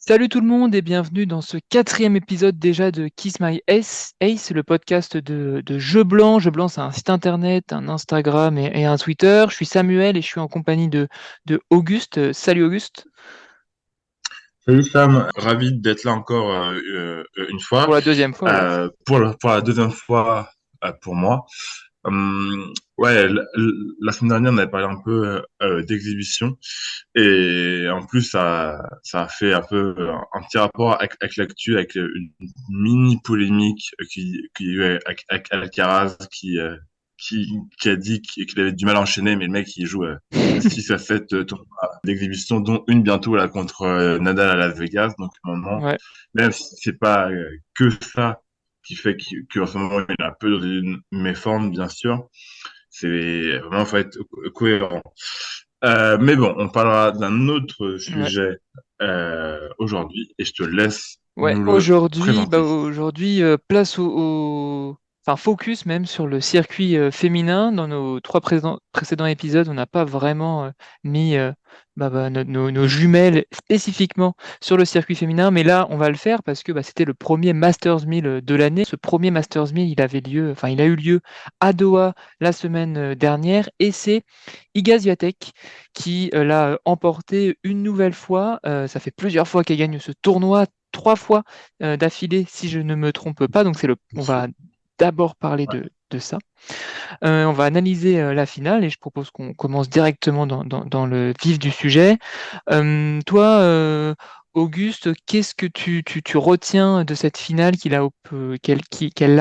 Salut tout le monde et bienvenue dans ce quatrième épisode déjà de Kiss My Ace, le podcast de Jeux Blancs. Jeux Blancs, c'est un site internet, un Instagram et un Twitter. Je suis Samuel et je suis en compagnie de Auguste. Salut Auguste, Salut Sam, ravi d'être là encore une pour fois. la deuxième fois, ouais. Pour la deuxième fois pour moi. Ouais, la semaine dernière, on avait parlé un peu d'exhibition et en plus, ça a fait un peu un petit rapport avec l'actu, avec une mini polémique qui y a eu avec Alcaraz qui a dit qu'il avait du mal à enchaîner, mais le mec, il joue 6 à 7 tournois d'exhibition, dont une bientôt là contre Nadal à Las Vegas. Donc, maintenant, Ouais. même si c'est pas que ça qui fait qu'en ce moment, il est un peu dans une méforme, bien sûr, c'est vraiment, faut être cohérent. Mais bon, on parlera d'un autre Ouais. sujet aujourd'hui et je te laisse Ouais, nous le aujourd'hui, présenter. place enfin focus même sur le circuit féminin. Dans nos trois précédents épisodes, on n'a pas vraiment mis nos jumelles spécifiquement sur le circuit féminin, mais là, on va le faire parce que c'était le premier Masters 1000 de l'année. Ce premier Masters 1000, il a eu lieu à Doha la semaine dernière, et c'est Iga Swiatek qui l'a emporté une nouvelle fois. Ça fait plusieurs fois qu'elle gagne ce tournoi, trois fois d'affilée, si je ne me trompe pas. Donc on va d'abord parler Ouais. de ça. On va analyser la finale et je propose qu'on commence directement dans le vif du sujet. Toi, Auguste, qu'est-ce que tu retiens de cette finale qu'elle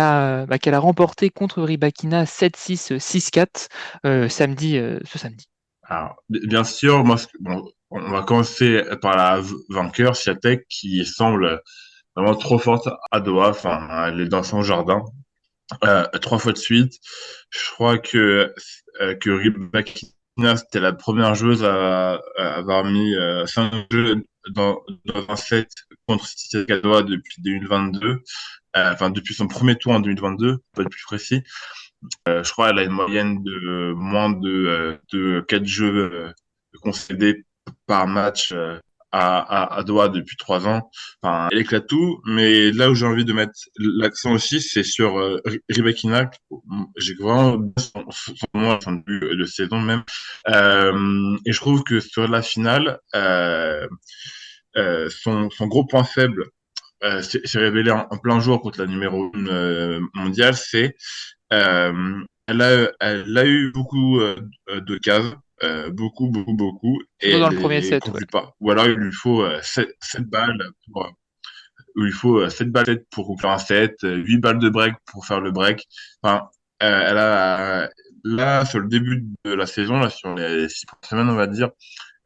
a remportée contre Rybakina 7-6, 6-4 ce samedi? Alors, bien sûr, bon, on va commencer par la vainqueur, Siatek, qui semble vraiment trop forte à Doha. Enfin, elle est dans son jardin. Trois fois de suite. Je crois que Rybakina, c'était la première joueuse à avoir mis 5 jeux dans un set contre City Doha depuis 2022. Enfin, depuis son premier tour en 2022, pour être plus précis. Je crois qu'elle a une moyenne de moins de 4 jeux concédés par match à Doha depuis 3 ans. Enfin, elle éclate tout, mais là où j'ai envie de mettre l'accent aussi, c'est sur Rybakina. J'ai vraiment bien son nom à son début de saison même. Et je trouve que sur la finale, son gros point faible s'est révélé en plein jour contre la numéro 1 mondiale, c'est elle a eu beaucoup de cases, beaucoup, et Surtout dans elle le premier les set, ouais. conclut pas. Ou alors il lui faut 7 balles où il faut 7 balles pour conclure un set, 8 balles de break pour faire le break. Enfin, elle a là sur le début de la saison, là sur les 6 premières semaines, on va dire,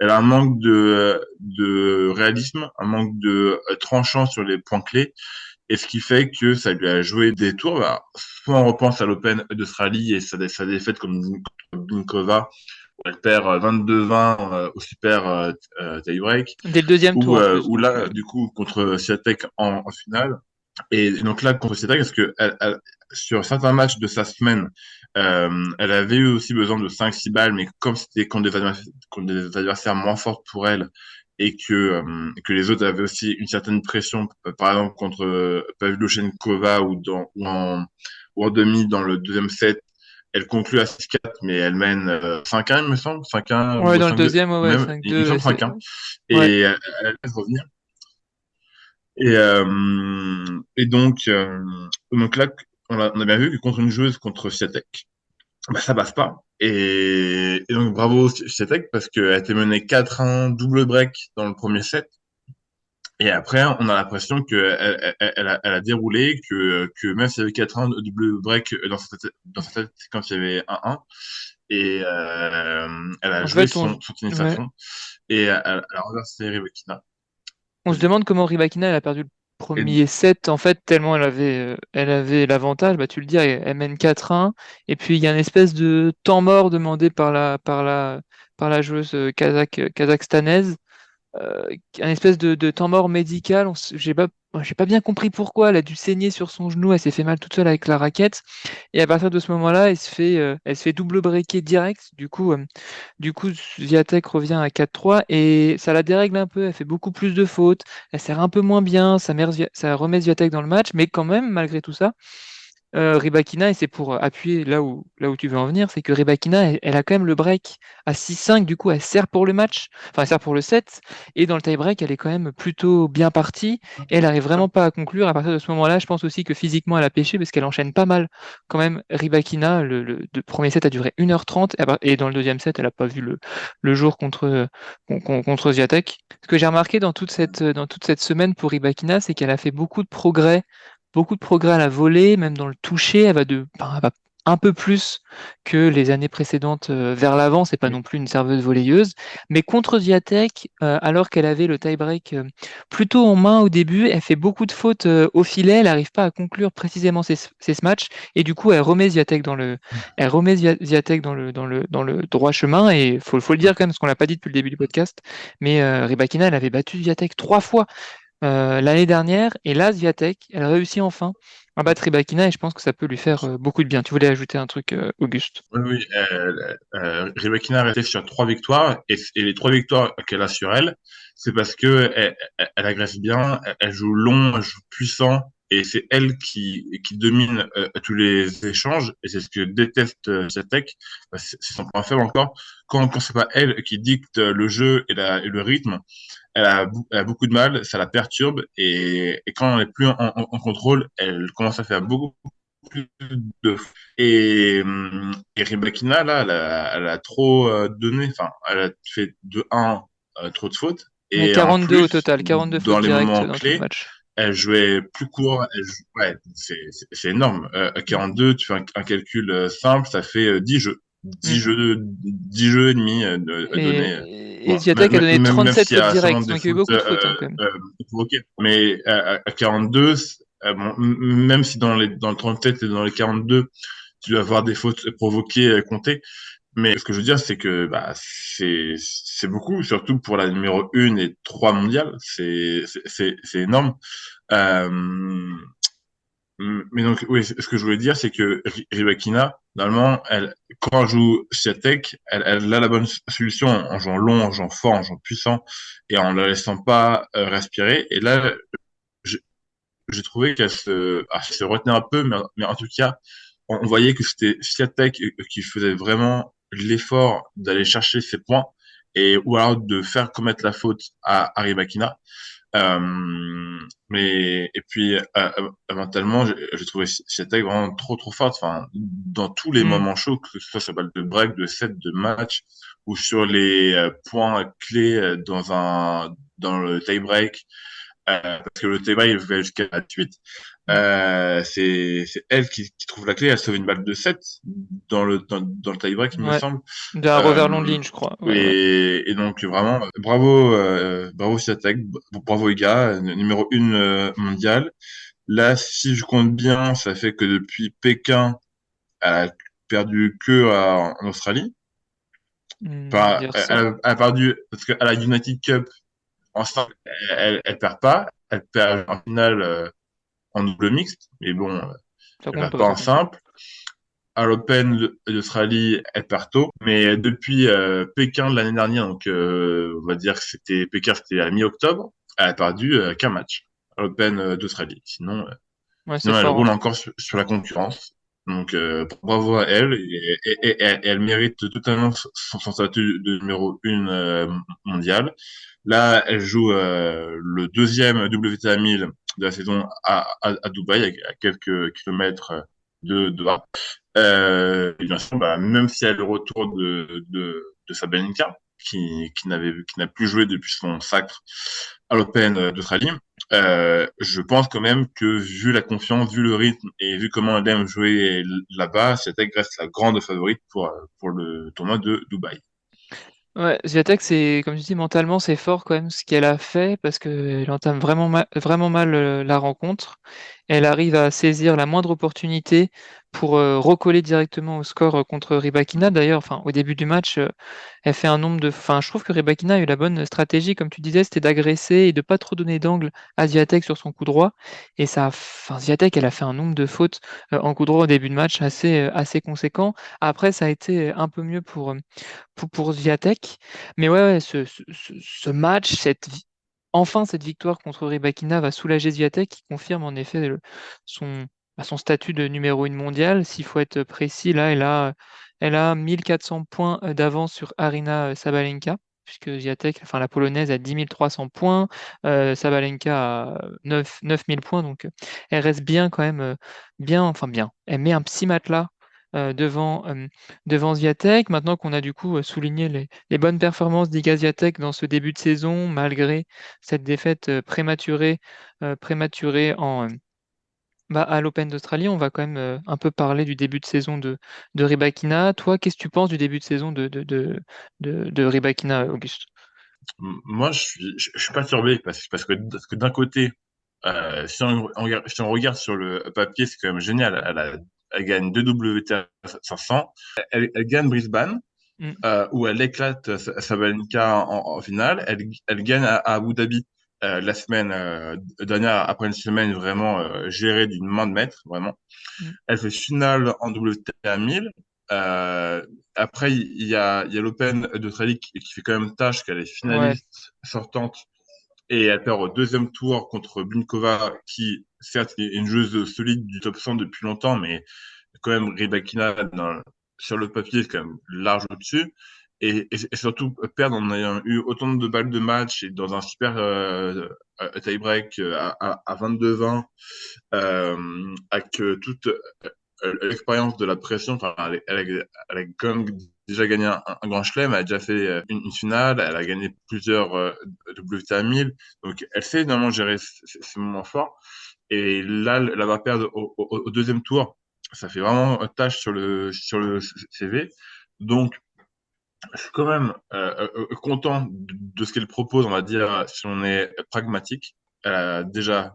elle a un manque de réalisme, un manque de tranchant sur les points clés. Et ce qui fait que ça lui a joué des tours. Bah, soit on repense à l'Open d'Australie et sa défaite comme Blinkova, où elle perd 22-20 au super tie-break, Dès le deuxième tour en plus, ou donc là, du coup, contre Swiatek en finale. Et donc là, contre Swiatek, parce que sur certains matchs de sa semaine, elle avait eu aussi besoin de 5-6 balles, mais comme c'était contre des adversaires moins forts pour elle, et que les autres avaient aussi une certaine pression, par exemple contre Pavlyuchenkova ou en demi dans le deuxième set, elle conclut à 6-4, mais elle mène 5-1, il me semble, 5-1 ouais, ou dans le 5-2, deuxième, ouais, même, il me 5-2, semble 5-1, ouais. et elle laisse revenir. Et donc là, on a bien vu que contre une joueuse, contre Swiatek, bah, ça passe pas. Et donc bravo Swiatek parce qu'elle a été menée 4-1 double break dans le premier set. Et après, on a l'impression elle a déroulé, que même s'il y avait 4-1 double break dans sa tête quand il y avait 1-1. Et elle a En joué fait, son tennis à ouais, fond. Et elle a renversé Rybakina. on se Vas-y. demande comment Rybakina elle a perdu le Et, premier set, en fait, tellement elle avait l'avantage. Bah, tu le dis, elle mène 4-1, et puis il y a une espèce de temps mort demandé par la joueuse kazakhstanaise. un espèce de temps mort médical. J'ai pas bien compris pourquoi. Elle a dû saigner sur son genou. Elle s'est fait mal toute seule avec la raquette. Et à partir de ce moment-là, elle se fait double breaker direct. Du coup, Swiatek revient à 4-3 et ça la dérègle un peu. Elle fait beaucoup plus de fautes. Elle sert un peu moins bien. Ça remet Swiatek dans le match. Mais quand même, malgré tout ça, Rybakina, et c'est pour appuyer là où tu veux en venir, c'est que Rybakina, elle a quand même le break à 6-5, du coup, elle sert pour le match, enfin, elle sert pour le set, et dans le tie-break, elle est quand même plutôt bien partie, et elle arrive vraiment pas à conclure. À partir de ce moment-là, je pense aussi que physiquement, elle a pêché, parce qu'elle enchaîne pas mal quand même. Rybakina, le premier set a duré 1h30, et dans le deuxième set, elle a pas vu le jour contre Swiatek. Ce que j'ai remarqué dans toute cette semaine pour Rybakina, c'est qu'elle a fait beaucoup de progrès à la volée, même dans le toucher. Enfin, elle va un peu plus que les années précédentes vers l'avant. C'est pas non plus une serveuse volleyeuse. Mais contre Swiatek, alors qu'elle avait le tie-break plutôt en main au début, elle fait beaucoup de fautes au filet. Elle n'arrive pas à conclure précisément ses matchs. Et du coup, elle remet Swiatek dans le droit chemin. Et faut le dire quand même, parce qu'on l'a pas dit depuis le début du podcast. Mais Rybakina, elle avait battu Swiatek 3 fois l'année dernière. Et là, Swiatek, elle réussit enfin à battre Rybakina et je pense que ça peut lui faire beaucoup de bien. Tu voulais ajouter un truc, Auguste? Oui, oui, Rybakina est restée sur 3 victoires et les 3 victoires qu'elle a sur elle, c'est parce que elle agresse bien, elle joue long, elle joue puissant et c'est elle qui domine tous les échanges et c'est ce que déteste Swiatek. C'est son point faible encore. Quand c'est pas elle qui dicte le jeu et le rythme, elle a beaucoup de mal, ça la perturbe et quand elle n'est plus en contrôle, elle commence à faire beaucoup plus de et Rybakina là elle a trop donné, enfin elle a fait de un trop de fautes Mais et en 42 au plus total, 42 fautes dans les directes moments dans tout le clés match. elle jouait plus court, ouais c'est énorme. À 42 tu fais un calcul simple, ça fait 10 jeux, Mm. 10 jeux et demi donnés. Et Bon, Swiatek a donné même 37 s'il y fautes a sûrement directes, des donc il y a eu fautes beaucoup de fautes hein, quand même. provoquées. Mais à 42, bon, même si dans le 37 et dans les 42, tu dois avoir des fautes provoquées, comptées. Mais ce que je veux dire, c'est que bah, c'est beaucoup, surtout pour la numéro 1 et 3 mondiale. C'est énorme. Euh, mais donc, oui, ce que je voulais dire, c'est que Rybakina, normalement, quand elle joue Swiatek, elle a la bonne solution en jouant long, en jouant fort, en jouant puissant, et en la laissant pas respirer. Et là, j'ai j'ai trouvé qu'elle se retenait un peu, mais en tout cas, on voyait que c'était Swiatek qui faisait vraiment l'effort d'aller chercher ses points, ou alors de faire commettre la faute à Rybakina. Mais et puis mentalement, j'ai trouvé Swiatek vraiment trop trop forte. Enfin, dans tous les Mm. moments chauds, que ce soit sur balle de break, de set, de match, ou sur les points clés dans le tie break, parce que le tie-break il va jusqu'à 8. Mm. C'est elle qui trouve la clé. Elle sauve une balle de 7 dans le tie-break, il me Ouais. semble. D'un Euh, revers long de ligne, je crois. Ouais, ouais. et donc vraiment, bravo Swiatek, bravo les gars, numéro 1 mondial. Là, si je compte bien, ça fait que depuis Pékin, elle a perdu en Australie. On va Enfin, dire ça. elle a perdu parce qu'à la United Cup en simple, elle perd pas, elle perd en finale en double mixte, mais bon, Ça elle compte perd pas, pas ça en compte pas. simple. À l'Open d'Australie, elle perd tôt. Mais depuis Pékin de l'année dernière, donc on va dire que c'était à mi-octobre, elle a perdu qu'un match à l'Open d'Australie. Ouais, c'est Sinon, elle fort, hein. roule encore sur la concurrence. Donc bravo à elle et elle mérite totalement son statut de numéro 1 mondial. Là, elle joue le deuxième WTA 1000 de la saison à Dubaï, à quelques kilomètres de Doha. Et bien sûr, bah, même si elle est le retour de Sabalenka, qui n'a plus joué depuis son sacre à l'Open d'Australie, je pense quand même que vu la confiance, vu le rythme et vu comment elle aime jouer là-bas, Swiatek reste la grande favorite pour le tournoi de Dubaï. Ouais, Swiatek, comme tu dis, mentalement, c'est fort quand même ce qu'elle a fait parce qu'elle entame vraiment mal la rencontre. Elle arrive à saisir la moindre opportunité pour recoller directement au score contre Rybakina. D'ailleurs, enfin, au début du match, elle fait un nombre de. Enfin, je trouve que Rybakina a eu la bonne stratégie, comme tu disais, c'était d'agresser et de pas trop donner d'angle à Swiatek sur son coup droit. Et enfin, Swiatek, elle a fait un nombre de fautes en coup droit au début de match assez conséquent. Après, ça a été un peu mieux pour Swiatek. Mais ouais, ce match, enfin cette victoire contre Rybakina va soulager Swiatek, qui confirme en effet son, son statut de numéro 1 mondial. S'il faut être précis, là, elle a 1400 points d'avance sur Arina Sabalenka, puisque Swiatek, enfin la polonaise, a 10 300 points, Sabalenka a 9 000 points, donc elle reste bien quand même, bien, enfin bien. Elle met un petit matelas devant Swiatek. Maintenant qu'on a du coup souligné les bonnes performances d'Iga Swiatek dans ce début de saison, malgré cette défaite prématurée à l'Open d'Australie, on va quand même un peu parler du début de saison de Rybakina. Toi, qu'est-ce que tu penses du début de saison de Rybakina, Auguste? Moi, je suis perturbé parce que d'un côté, si on regarde sur le papier, c'est quand même génial. Elle gagne deux WTA 500. Elle gagne Brisbane, Mm, où elle éclate Sabalenka en finale. Elle gagne à Abu Dhabi la semaine dernière, après une semaine vraiment gérée d'une main de maître, vraiment. mm. Elle fait finale en WTA 1000. Euh, Après, il y a l'Open d'Australie qui fait quand même tâche, qu'elle est Ouais, finaliste sortante et elle perd au deuxième tour contre Blinkova, qui certes est une joueuse solide du top 100 depuis longtemps, mais quand même Rybakina sur le papier c'est quand même large au-dessus. Et surtout perdre en ayant eu autant de balles de match et dans un super tie-break à 22-20 avec toute l'expérience de la pression. Enfin, elle a quand même déjà gagné un grand chelem, elle a déjà fait une finale, elle a gagné plusieurs WTA 1000, donc elle sait évidemment gérer ces moments forts. Et là, la va perdre au deuxième tour, ça fait vraiment tâche sur le CV. Donc, je suis quand même content de ce qu'elle propose, on va dire, si on est pragmatique. Elle a déjà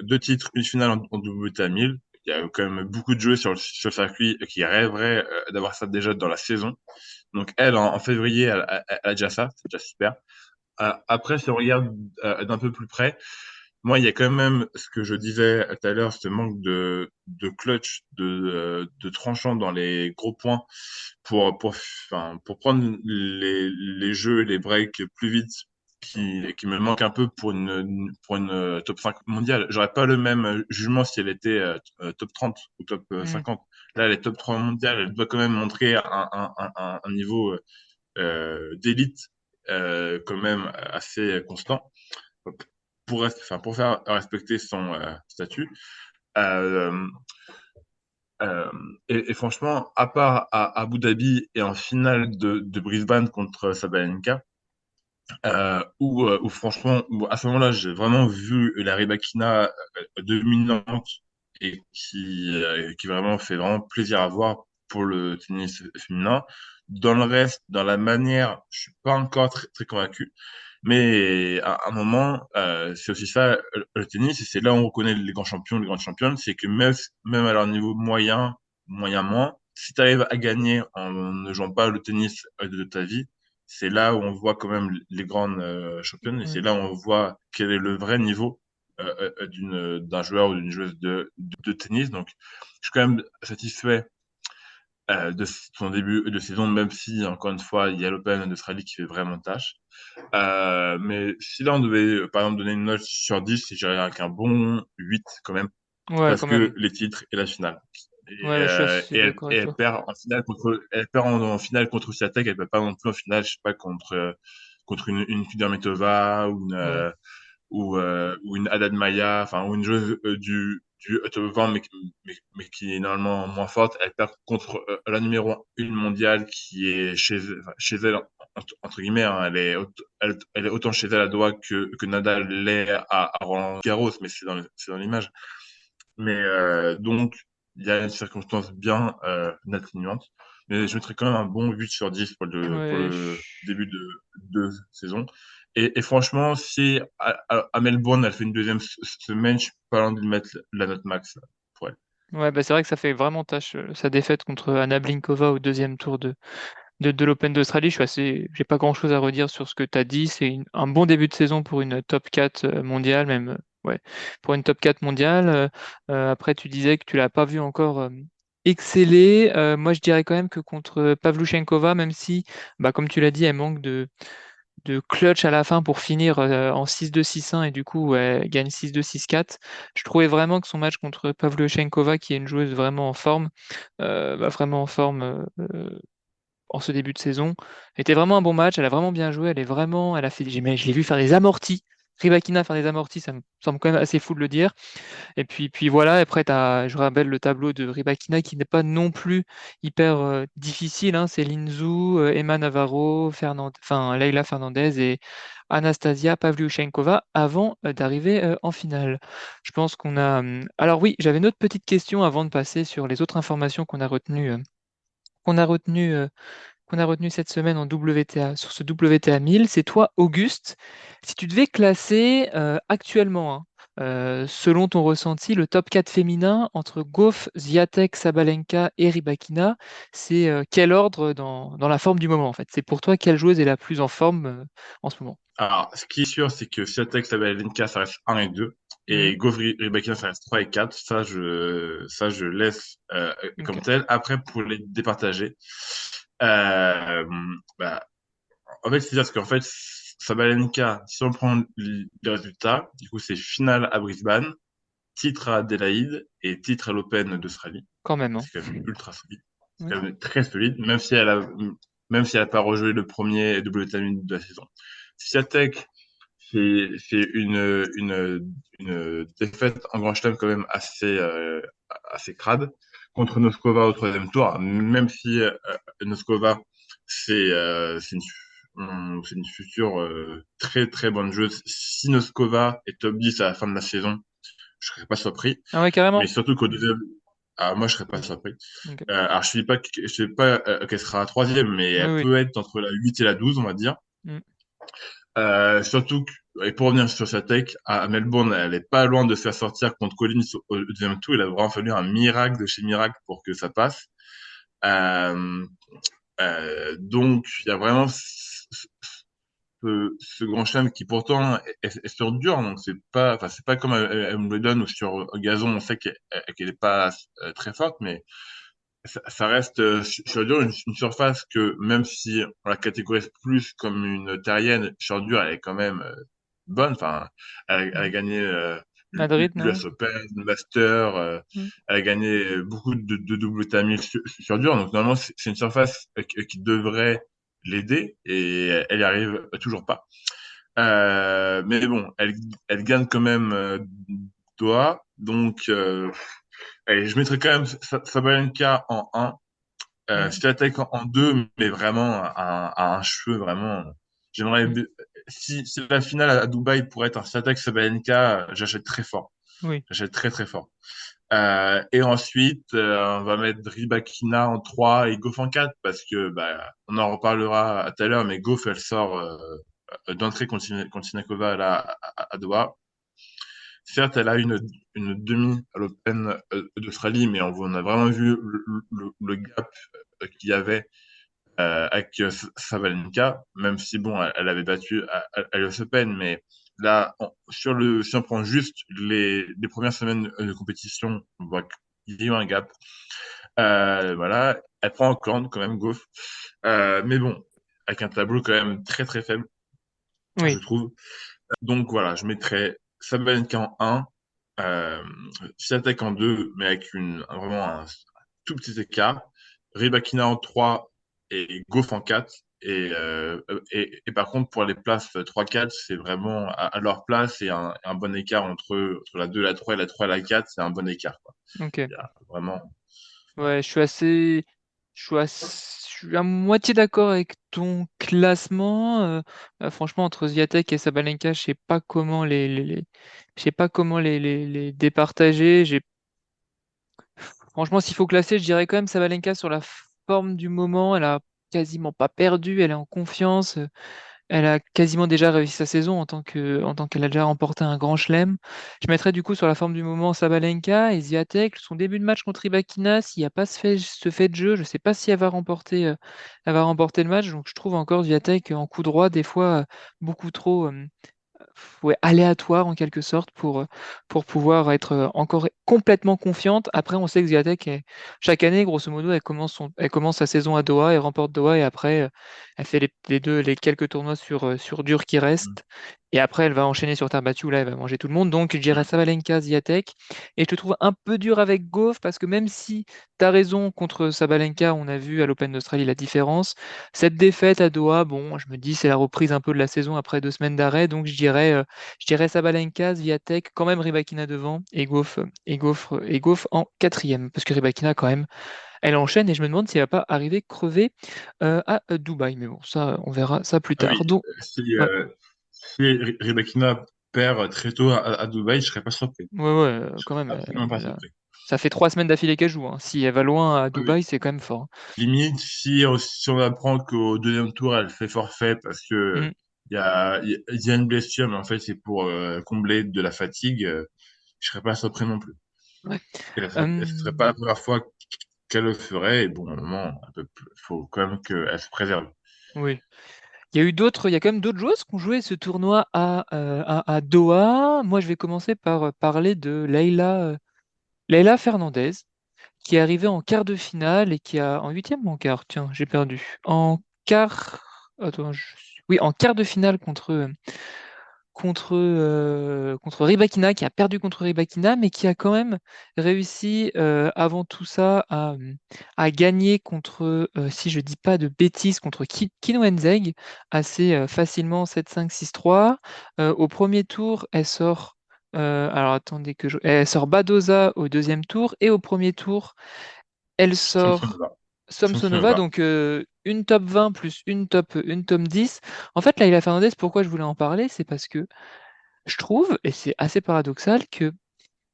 deux titres, une finale en WTA 1000. Il y a quand même beaucoup de jeux sur le circuit qui rêveraient d'avoir ça déjà dans la saison. Donc elle, en février, elle a déjà ça, c'est déjà super. Après, si on regarde d'un peu plus près, moi, il y a quand même ce que je disais tout à l'heure, ce manque de clutch, de tranchant dans les gros points enfin, pour prendre les jeux, les breaks plus vite, qui me manque un peu pour une top 5 mondiale. J'aurais pas le même jugement si elle était top 30 ou top mm. 50. Là, elle est top 3 mondiale, elle doit quand même montrer un niveau d'élite quand même assez constant enfin, pour faire respecter son statut. Euh, euh, et franchement, à part à Abu Dhabi et en finale de Brisbane contre Sabalenka, où franchement, où à ce moment-là, j'ai vraiment vu la Rybakina dominante et qui vraiment fait vraiment plaisir à voir pour le tennis féminin. Dans le reste, dans la manière, je suis pas encore très convaincu. Mais à un moment, c'est aussi ça, le tennis, et c'est là où on reconnaît les grands champions, les grandes championnes, c'est que même à leur niveau moyen, moyen moins, si tu arrives à gagner en ne jouant pas le tennis de ta vie, c'est là où on voit quand même les grandes championnes, et c'est Mm. là où on voit quel est le vrai niveau d'un joueur ou d'une joueuse de tennis. Donc, je suis quand même satisfait de son début de saison, même si, encore une fois, il y a l'Open d'Australie qui fait vraiment tâche. Mais si là, on devait, par exemple, donner une note sur 10, je dirais avec un bon 8 quand même, Ouais, parce quand que même. les titres et la finale. Ouais, ouais, je suis assez d'accord Et avec elle toi. perd en finale elle perd en finale contre Swiatek, elle perd pas non plus en finale, je sais pas, contre une Kudermetova Ouais. ou une Haddad Maia, enfin, ou une joueuse du top 20, mais qui est normalement moins forte. Elle perd contre la numéro 1 mondiale qui est chez elle, entre guillemets, hein, elle est autant chez elle à Doha que Nadal l'est à Roland Garros, mais c'est dans l'image. Mais donc, il y a une circonstance bien atténuante. Mais je mettrais quand même un bon 8 sur 10 pour Ouais, le début de saison. Et franchement, si à Melbourne, elle fait une deuxième semaine, je suis pas loin de lui mettre la note max pour elle. Ouais, bah c'est vrai que ça fait vraiment tâche sa défaite contre Anna Blinkova au deuxième tour de l'Open d'Australie. J'ai pas grand-chose à redire sur ce que tu as dit. C'est un bon début de saison pour une top 4 mondiale, même ouais, pour une top 4 mondiale. Après, tu disais que tu l'as pas vu encore exceller. Moi, je dirais quand même que contre Pavlyuchenkova, même si, bah, comme tu l'as dit, elle manque de clutch à la fin pour finir en 6-2, 6-1 et du coup ouais, elle gagne 6-2, 6-4. Je trouvais vraiment que son match contre Pavlyuchenkova, qui est une joueuse vraiment en forme, vraiment en forme en ce début de saison, était vraiment un bon match. Elle a vraiment bien joué. Elle a fait, je l'ai vu faire des amortis. Rybakina faire des amortis, ça me semble quand même assez fou de le dire. Et puis voilà, après, je rappelle le tableau de Rybakina qui n'est pas non plus hyper difficile, hein. C'est Linzou, Emma Navarro, Leila Fernandez et Anastasia Pavlyuchenkova avant d'arriver en finale. Je pense qu'on a. Alors oui, j'avais une autre petite question avant de passer sur les autres informations qu'on a retenues qu'on a retenu cette semaine en WTA, sur ce WTA 1000, c'est toi, Auguste. Si tu devais classer actuellement, hein, selon ton ressenti, le top 4 féminin entre Gauff, Swiatek, Sabalenka et Rybakina, c'est quel ordre dans la forme du moment en fait? C'est pour toi quelle joueuse est la plus en forme en ce moment? Alors, ce qui est sûr, c'est que Swiatek, Sabalenka, ça reste 1 et 2. Mhm. Et Govri Rybakina, ça reste 3 et 4. Ça, je laisse Ok, comme tel. Après, pour les départager, euh, bah, en fait, c'est-à-dire qu'en fait, Sabalenka, si on prend les résultats, du coup, c'est finale à Brisbane, titre à Adélaïde et titre à l'Open d'Australie. quand même, hein. C'est quand même ultra solide. C'est Oui, quand même très solide, même si elle a pas rejoué le premier WTA de la saison. Swiatek, c'est une défaite en Grand Chelem quand même assez crade contre Noskova au troisième tour, même si Noskova, c'est une future très très bonne joueuse. Si Noskova est top 10 à la fin de la saison, je serais pas surpris. ah ouais, Mais carrément. surtout qu'au deuxième, moi je serais pas surpris. Ok. Alors je dis pas qu'elle sera troisième, mais Oui, elle oui. peut être entre la 8 et la 12 on va dire. Mm. Et pour revenir sur sa tech, à Melbourne, elle est pas loin de se faire sortir contre Collins au deuxième tour. Il a vraiment fallu un miracle de chez miracle pour que ça passe. Euh, donc, il y a vraiment ce grand chelem qui pourtant est sur dur. Donc, c'est pas comme à Wimbledon ou sur gazon, on sait qu'elle est pas très forte, mais ça reste sur dur une surface que même si on la catégorise plus comme une terrienne, sur dur elle est quand même bonne. Enfin, elle a Mm. gagné Madrid, non? l'US Open, le Master, Mm. elle a gagné beaucoup de double tamis sur dur. Donc normalement c'est une surface qui devrait l'aider et elle y arrive toujours pas. Mais bon, elle gagne quand même Doha. Donc allez, je mettrais quand même Sabalenka en 1. Mm. Swiatek en 2, mais vraiment à un cheveu, vraiment. J'aimerais, Mm. si la finale à Dubaï pourrait être un Swiatek Sabalenka, j'achète très fort. Oui. J'achète très très fort. Et ensuite, on va mettre Rybakina en 3 et Goff en 4 parce que bah, on en reparlera tout à l'heure, mais Goff elle sort d'entrée contre Sinakova là, à Doha. Certes, elle a une demi à l'Open d'Australie, mais on a vraiment vu le gap qu'il y avait avec Sabalenka, même si bon, elle avait battu à l'US Open, mais là, si on prend juste les premières semaines de compétition, on voit qu'il y a eu un gap. Voilà, elle prend en corne quand même, Goff. Mais bon, avec un tableau quand même très très faible, je Oui. trouve. Donc voilà, je mettrais Sabalenka en 1, euh, Swiatek en 2, mais avec vraiment un tout petit écart. Rybakina en 3 et Goff en 4. Et par contre, pour les places 3-4, c'est vraiment à leur place et un bon écart entre la 2, la 3 et la 3 et la 4, c'est un bon écart, quoi. Ok. Il y a vraiment. Ouais, je suis à moitié d'accord avec ton classement. Franchement, entre Swiatek et Sabalenka, je sais pas comment je sais pas comment les départager. Franchement, s'il faut classer, je dirais quand même Sabalenka sur la forme du moment. Elle a quasiment pas perdu. Elle est en confiance. elle a quasiment déjà réussi sa saison en tant qu'elle a déjà remporté un grand chelem. Je mettrais du coup sur la forme du moment Sabalenka et Swiatek. Son début de match contre Rybakina, s'il n'y a pas ce fait de jeu, je ne sais pas si elle va remporter le match. Donc je trouve encore Swiatek en coup droit, des fois beaucoup trop. Ouais, aléatoire en quelque sorte pour pouvoir être encore complètement confiante. Après, on sait que Swiatek, chaque année, grosso modo, elle commence sa saison à Doha, elle remporte Doha et après, elle fait les quelques tournois sur dur qui Mm. restent. Et après, elle va enchaîner sur terre battue, là, elle va manger tout le monde. Donc, je dirais Mm. Sabalenka, Swiatek. Et je te trouve un peu dur avec Gauff parce que même si tu as raison contre Sabalenka, on a vu à l'Open d'Australie la différence. Cette défaite à Doha, bon, je me dis c'est la reprise un peu de la saison après 2 semaines d'arrêt, donc je dirais Sabalenka, Swiatek, quand même Rybakina devant et Gauff en quatrième, parce que Rybakina quand même, elle enchaîne et je me demande si elle va pas arriver crevée à Dubaï, mais bon, ça on verra ça plus Ah oui, tard. Donc si, ouais, Rybakina perd très tôt à Dubaï, je serais pas surpris. Je quand serais même, absolument pas surpris. ça fait 3 semaines d'affilée qu'elle joue, hein. Si elle va loin à Ah oui. Dubaï, c'est quand même fort, hein. Limite, si on apprend qu'au deuxième tour, elle fait forfait parce que Mm, il y a une blessure, mais en fait, c'est pour combler de la fatigue, je serais pas surpris non plus. ouais. Et ce serait pas la première fois qu'elle le ferait, et bon, à un moment, faut quand même qu'elle se préserve. Oui. Il y a quand même d'autres joueuses qui ont joué ce tournoi à Doha. Moi, je vais commencer par parler de Leila Fernandez, qui est arrivée en quart de finale et qui a, en huitième ou en quart, tiens, j'ai perdu. En quart, attends, oui, en quart de finale contre Rybakina, qui a perdu contre Rybakina, mais qui a quand même réussi avant tout ça à gagner contre, si je dis pas de bêtises, contre Kino Henzeg assez facilement 7-5-6-3. Au premier tour, alors attendez elle sort Badoza au deuxième tour et au premier tour, elle sort Samsonova. Samsonova, Samsonova. donc une top 20 plus une top 10. En fait, Laila Fernandez, pourquoi je voulais en parler, c'est parce que je trouve, et c'est assez paradoxal, que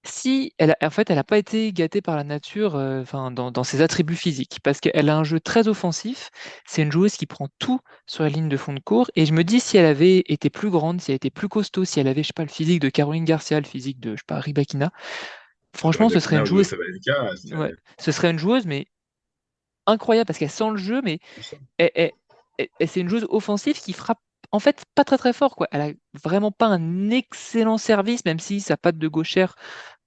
si elle en fait, elle n'a pas été gâtée par la nature, enfin, dans ses attributs physiques, parce qu'elle a un jeu très offensif. C'est une joueuse qui prend tout sur la ligne de fond de cours. Et je me dis, si elle avait été plus grande, si elle était plus costaud, si elle avait, je sais pas, le physique de Caroline Garcia, le physique de, je sais pas, Rybakina, franchement, ce serait Rybakina une ou de joueuse, Sabalenka, ouais, ce serait une joueuse, mais incroyable, parce qu'elle sent le jeu, mais elle- elle- c'est une joueuse offensive qui frappe en fait pas très très fort, quoi. Elle a vraiment pas un excellent service, même si sa patte de gauchère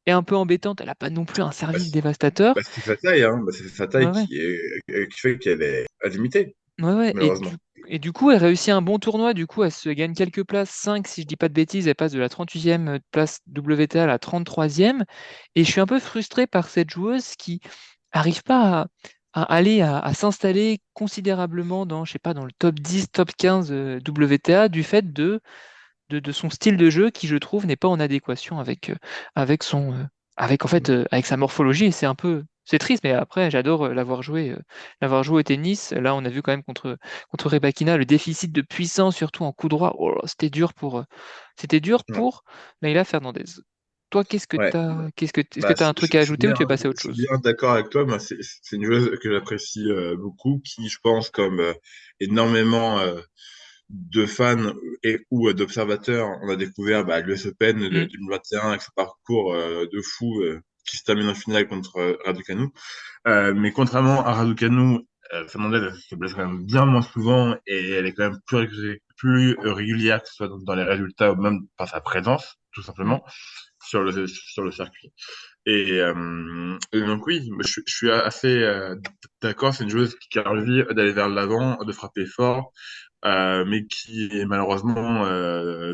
est un peu embêtante. Elle a pas non plus un bah, service c'est dévastateur. c'est sa taille, hein. Bah, c'est sa Ouais, taille ouais, qui fait qu'elle est limitée, ouais, ouais. malheureusement. Et du coup, elle réussit un bon tournoi. Du coup, elle se gagne quelques places, 5 si je dis pas de bêtises. Elle passe de la 38e place WTA à la 33e. Et je suis un peu frustré par cette joueuse qui arrive pas à aller à s'installer considérablement dans, je sais pas, dans le top 10, top 15 WTA du fait de son style de jeu qui, je trouve, n'est pas en adéquation avec avec en fait, avec sa morphologie. Et c'est triste, mais après, j'adore l'avoir joué au tennis. Là, on a vu quand même contre Rybakina le déficit de puissance, surtout en coup droit. Oh là, c'était dur Ouais. pour Leila Fernandez. Toi, Ouais. est-ce que tu as un truc à ajouter ou tu es passé à Je autre suis chose? bien d'accord avec toi. Moi, c'est une joueuse que j'apprécie beaucoup, qui, je pense, comme énormément de fans et ou d'observateurs, on a découvert l'US Open de Hmm, 2021 avec son parcours de fou qui se termine en finale contre Raducanu. Mais contrairement à Raducanu, Fernandez elle se blesse quand même bien moins souvent et elle est quand même plus régulière, que ce soit dans les résultats ou même par sa présence, tout hmm. simplement, sur le circuit. Et donc oui, je suis assez d'accord, c'est une joueuse qui a envie d'aller vers l'avant, de frapper fort, mais qui est malheureusement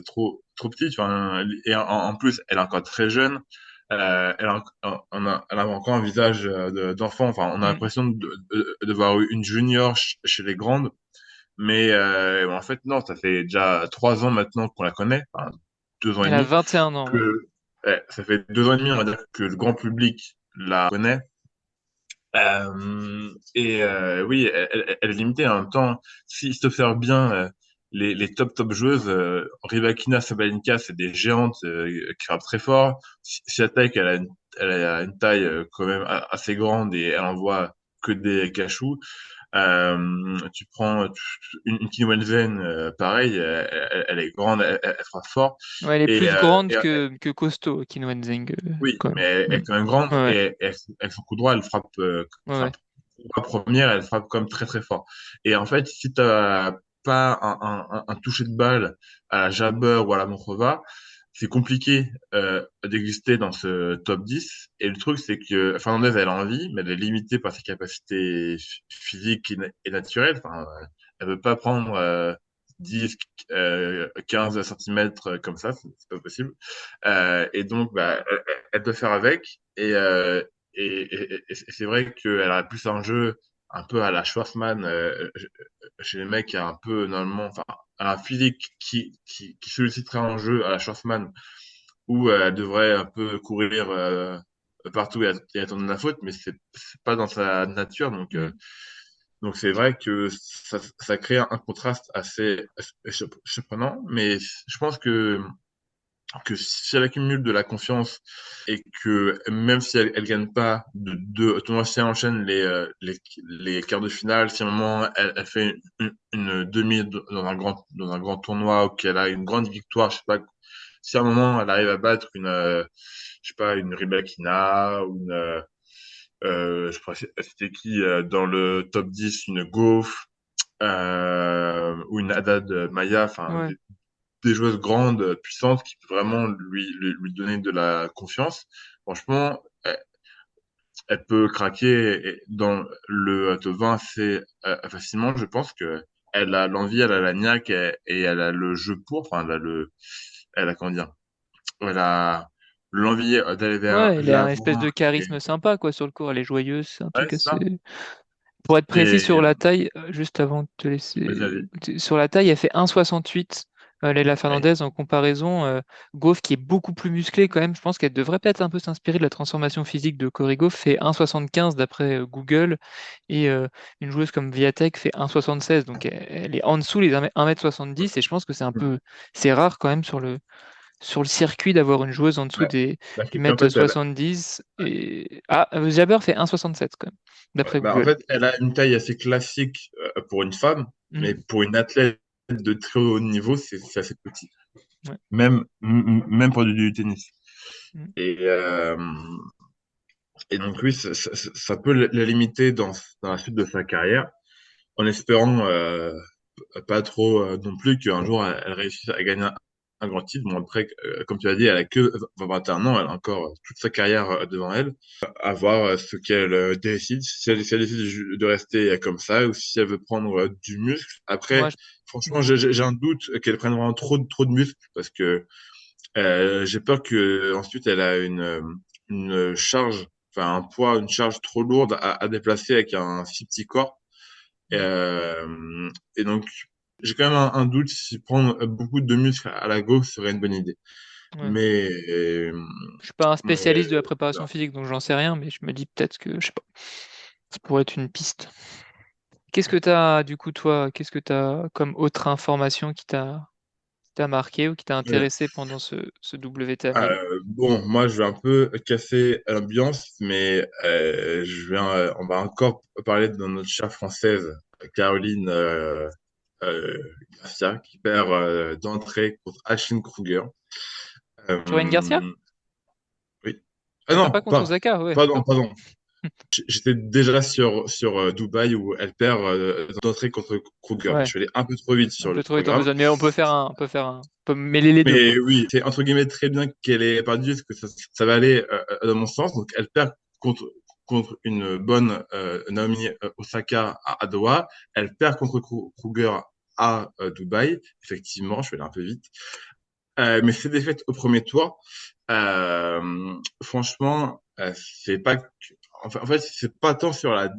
trop petite. Enfin, et en plus, elle est encore très jeune. Elle a encore un visage d'enfant. Enfin, on a Hmm. l'impression de voir une junior chez les grandes, mais en fait non, ça fait déjà 3 ans maintenant qu'on la connaît, enfin, 2 ans et Elle a demi 21 ans, ouais. que ça fait 2 ans et demi, on va dire que le grand public la connaît. Oui, elle est limitée. En même temps, s'il se fait bien, les top joueuses, Rybakina, Sabalenka, c'est des géantes qui frappent très fort. Swiatek, elle a une taille quand même assez grande et elle envoie que des cachous. Tu prends une Kim Wenzen, pareil, elle est grande, elle frappe fort. Ouais, elle est Et, plus euh, grande et, que costaud, Qin Zheng, oui, quand mais même. elle est quand même grande Ouais, et avec son coup droit, elle frappe, ouais, enfin, ouais. la première, elle frappe comme très très fort. Et en fait, si tu n'as pas un toucher de balle à la Jabber ou à la Montrova, c'est compliqué d'exister dans ce top 10. Et le truc, c'est que Fernandez, elle a envie, mais elle est limitée par ses capacités physiques et naturelles. Enfin, elle veut pas prendre 10, 15 centimètres comme ça, c'est pas possible. Et donc, bah, elle doit faire avec. Et c'est vrai qu'elle a plus un jeu un peu à la Schwarzman chez les mecs, qui a un peu normalement, enfin, un physique qui solliciterait un jeu à la Schwarzman où elle devrait un peu courir partout et attendre la faute, mais c'est pas dans sa nature. Mm. Donc c'est vrai que ça crée un contraste assez surprenant, mais je pense que si elle accumule de la confiance et que même si elle gagne pas de tournoi, si elle enchaîne les quarts de finale, si à un moment elle fait une demi dans un grand tournoi ou qu'elle a une grande victoire, je sais pas, si à un moment elle arrive à battre je sais pas, une Rybakina ou je crois que c'était qui dans le top 10, une Gauff ou une Haddad Maya, enfin Ouais. des joueuses grandes, puissantes, qui peut vraiment lui donner de la confiance. Franchement, elle peut craquer dans le top 20 assez facilement. Je pense que elle a l'envie, elle a la niaque et elle a le jeu pour. Enfin, elle a comment dire, elle a l'envie d'aller vers Ouais, elle a un espèce l'avant. de Et, charisme sympa, quoi, sur le court. Elle est joyeuse, c'est un ouais, truc c'est ça. assez. Pour être précis Et sur la taille, juste avant de te laisser. vas-y, Sur la taille, elle fait 1,68. Leila ouais. Fernandez, en comparaison, Gauff, qui est beaucoup plus musclé quand même, je pense qu'elle devrait peut-être un peu s'inspirer de la transformation physique de Cory Gauff, fait 1,75 d'après Google, et une joueuse comme Viatek fait 1,76, donc elle est en dessous les 1m70, et je pense que c'est un peu, c'est rare quand même sur le circuit d'avoir une joueuse en dessous Ouais. Bah, du en mètre fait, 70. Et... Ah, Jabber fait 1,67 quand même, d'après en Google. fait, elle a une taille assez classique pour une femme, mais Mm. pour une athlète de très haut niveau, c'est assez petit. Ouais. Même pour du tennis. Mm. Et, euh, et donc, oui, ça peut la limiter dans la suite de sa carrière, en espérant pas trop non plus qu'un jour elle réussisse à gagner un grand titre. Bon, après, comme tu as dit, elle a que 21 ans, elle a encore toute sa carrière devant elle. À voir ce qu'elle décide, si elle décide de rester comme ça ou si elle veut prendre du muscle. Moi, Après, franchement, mm. j'ai un doute qu'elle prenne vraiment trop de muscle parce que j'ai peur que ensuite elle a une charge, enfin un poids, une charge trop lourde à déplacer avec un si petit corps. Mm. Et donc, j'ai quand même un doute si prendre beaucoup de muscles à la gauche serait une bonne idée. Ouais. Mais, Je suis pas un mais spécialiste de la préparation physique, donc j'en sais rien, mais je me dis peut-être que, je sais pas, ça pourrait être une piste. Qu'est-ce que t'as, du coup, toi, qu'est-ce que t'as comme autre information qui t'a marqué ou qui t'a euh, intéressé pendant ce WTA 1000? bon, moi, je vais un peu casser l'ambiance, mais on va encore parler de notre chère française, Caroline euh, Garcia, qui perd d'entrée contre Ashley Kruger. Caroline Garcia? Euh, oui. Ah Elle perd pas non, contre Osaka, ouais, pardon, d'accord. pardon. J'étais déjà sur Dubaï où elle perd d'entrée contre Kruger. Je Ouais, suis allé un peu trop vite un sur le peu trop vite en programme. besoin, mais on peut mêler les deux, Mais quoi. oui, c'est entre guillemets très bien qu'elle ait perdu parce que ça va aller dans mon sens. Donc elle perd contre une bonne Naomi Osaka à Doha. Elle perd contre Kruger à Dubaï. Effectivement, je vais aller un peu vite. Mais ces défaites au premier tour, franchement, c'est pas. En fait, c'est pas tant sur la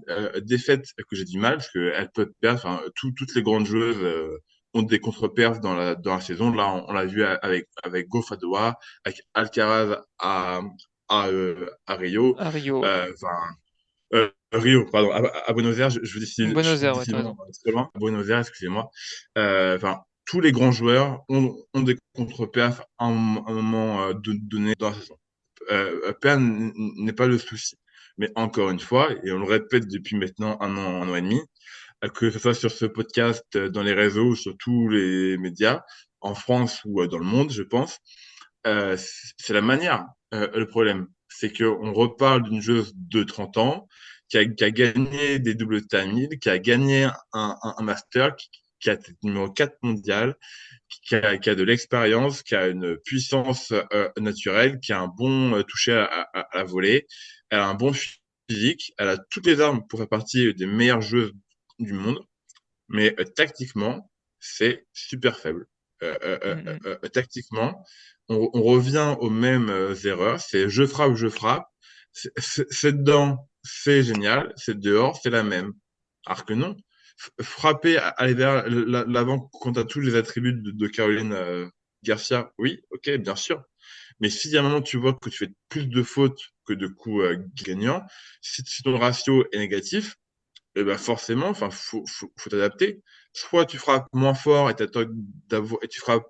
défaite que j'ai du mal, parce qu'elle peut perdre. Enfin, toutes les grandes joueuses ont des contre-perfs dans la saison. Là, on l'a vu avec Goff à Doha, avec Alcaraz à Rio. À Rio, Enfin, Rio, pardon, à Buenos Aires, je Buenos suis Aires, ouais, t'as décidément raison. très loin. À Buenos Aires, excusez-moi. Enfin, tous les grands joueurs ont des contre-perfs à un moment donné dans la saison. Perdre n'est pas le souci. Mais encore une fois, et on le répète depuis maintenant un an et demi, que ce soit sur ce podcast, dans les réseaux, sur tous les médias, en France ou dans le monde, je pense, c'est la manière, le problème. C'est qu'on reparle d'une joueuse de 30 ans qui a gagné des doubles time qui a gagné un master, qui a été numéro 4 mondial, qui a de l'expérience, qui a une puissance naturelle, qui a un bon toucher à la volée, elle a un bon physique, elle a toutes les armes pour faire partie des meilleures joueuses du monde, mais tactiquement, c'est super faible. Mm, Tactiquement, on revient aux mêmes erreurs. C'est je frappe. C'est dedans, c'est génial. C'est dehors, c'est la même. Alors que non, frapper, aller vers l'avant quand tu as tous les attributs de Caroline Garcia, oui, ok, bien sûr. Mais si à un moment tu vois que tu fais plus de fautes que de coups gagnants, si ton ratio est négatif, eh ben forcément, enfin, faut t'adapter. Soit tu frappes moins fort et tu frappes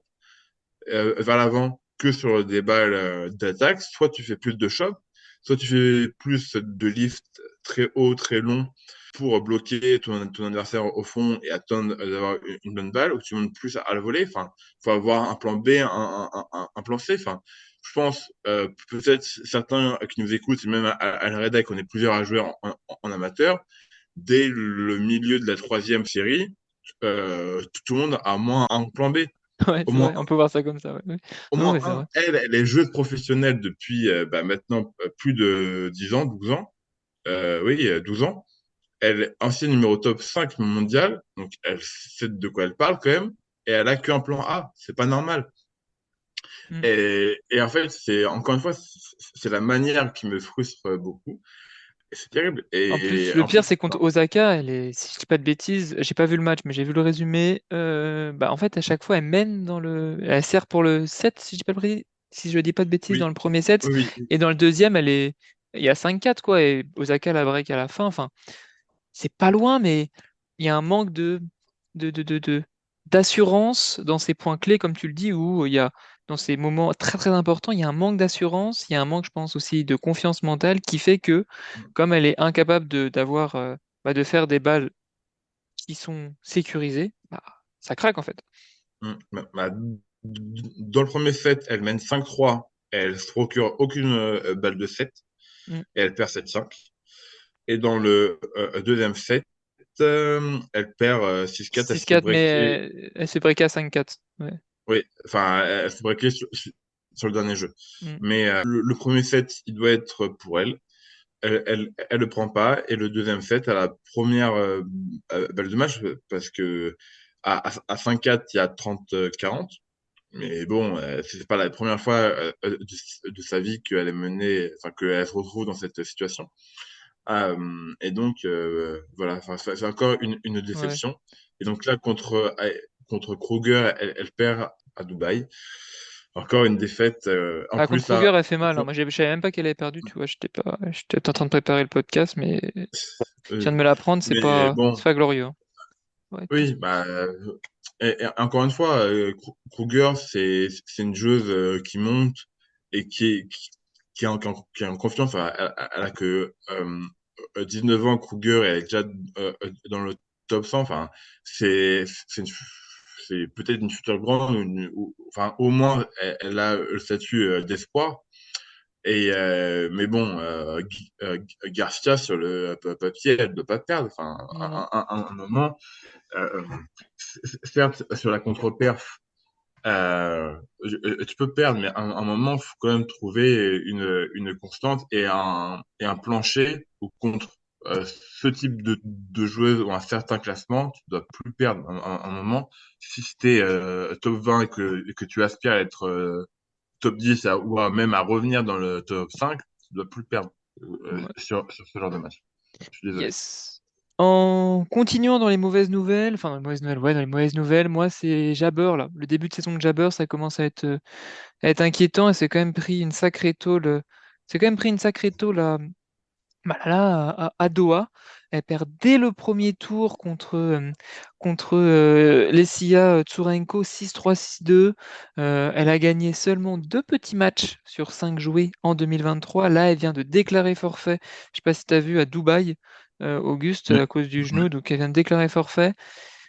vers l'avant que sur des balles d'attaque, soit tu fais plus de choc, soit tu fais plus de lift très haut, très long pour bloquer ton adversaire au fond et attendre d'avoir une bonne balle, ou tu montes plus à la volée. Enfin, faut avoir un plan B, un plan C. Enfin, je pense, peut-être certains qui nous écoutent, et même à la rédac, on est plusieurs à jouer en amateur, dès le milieu de la troisième série, tout le monde a au moins un plan B. Ouais, Au c'est moins vrai, on peut voir ça comme ça. Ouais, ouais. au Non, moins mais c'est un. vrai. Elle est joueuse professionnelle depuis maintenant plus de 10 ans, 12 ans. Oui, 12 ans. Elle est ancienne numéro top 5 mondial, donc elle sait de quoi elle parle quand même, et elle a qu'un plan A. C'est pas normal. Mm. Et en fait, c'est encore une fois, c'est la manière qui me frustre beaucoup. Et c'est terrible. En Et plus, le en pire, plus, c'est contre Osaka, elle est, si je dis pas de bêtises, j'ai pas vu le match, mais j'ai vu le résumé. Bah, en fait, à chaque fois, elle mène dans le. Elle sert pour le 7 si je dis pas si je dis pas de bêtises, dans oui, le premier set. oui, oui. Et dans le deuxième, elle est. Il y a 5-4, quoi, et Osaka la break à la fin. Enfin, c'est pas loin, mais il y a un manque de, d'assurance dans ces points clés, comme tu le dis, où il y a, dans ces moments très très importants, il y a un manque d'assurance, il y a un manque, je pense, aussi de confiance mentale qui fait que, comme elle est incapable d'avoir, de faire des balles qui sont sécurisées, bah, ça craque en fait. Dans le premier set, elle mène 5-3. Elle se procure aucune balle de 7 Mm. et elle perd 7-5. Et dans le deuxième set, elle perd 6-4. Elle se fait 6-4, mais breaker. elle s'est breakée à 5-4. Ouais. Oui, enfin, elle se fait breaker sur le dernier jeu. Mm. Mais le premier set, il doit être pour elle. Elle le prend pas. Et le deuxième set, à la première balle de match, parce que à 5-4, il y a 30-40. Mais bon, c'est pas la première fois de sa vie qu'elle est menée, enfin qu'elle se retrouve dans cette situation. Et donc voilà, enfin, c'est encore une Ouais. déception. Et donc là, contre Kruger, elle perd à Dubaï. Encore une défaite. En Ah, contre plus Kruger, là, elle fait mal, hein. Moi, je savais même pas qu'elle avait perdu, tu vois. J'étais en train de préparer le podcast, mais je viens de oui. me l'apprendre, Mais bon, c'est pas glorieux, hein. Ouais. oui, bah, et encore une fois, Kruger, c'est une joueuse qui monte et qui est en confiance. Enfin, elle a que 19 ans, Kruger, et elle est déjà dans le top 100. Enfin, c'est peut-être une future grande, enfin, au moins, elle a le statut d'espoir. Mais bon, Garcia, sur le papier, elle ne doit pas perdre. Enfin, Non, non. un moment. Euh, Certes, sur la contre-perf, tu peux perdre, mais à un moment, il faut quand même trouver une constante et un plancher où contre ce type de joueuse ou un certain classement, tu dois plus perdre. Un moment, si c'était top 20 et que tu aspires à être top 10 ou même à revenir dans le top 5, tu dois plus perdre Ouais. sur ce genre de match. Je suis désolé. Yes. En continuant dans les mauvaises nouvelles, enfin dans les mauvaises nouvelles, ouais, dans les mauvaises nouvelles, moi c'est Jabber là. Le début de saison de Jabber, ça commence à être inquiétant et c'est quand même pris une sacrée tôle. C'est quand même pris une sacrée tôle Bah là, à Doha, elle perd dès le premier tour contre Lesia Tsurenko 6-3, 6-2. Elle a gagné seulement deux petits matchs sur cinq joués en 2023. Là, elle vient de déclarer forfait. Je sais pas si tu as vu à Dubaï, Auguste, Mm. à cause du Ouais. genou, donc elle vient de déclarer forfait.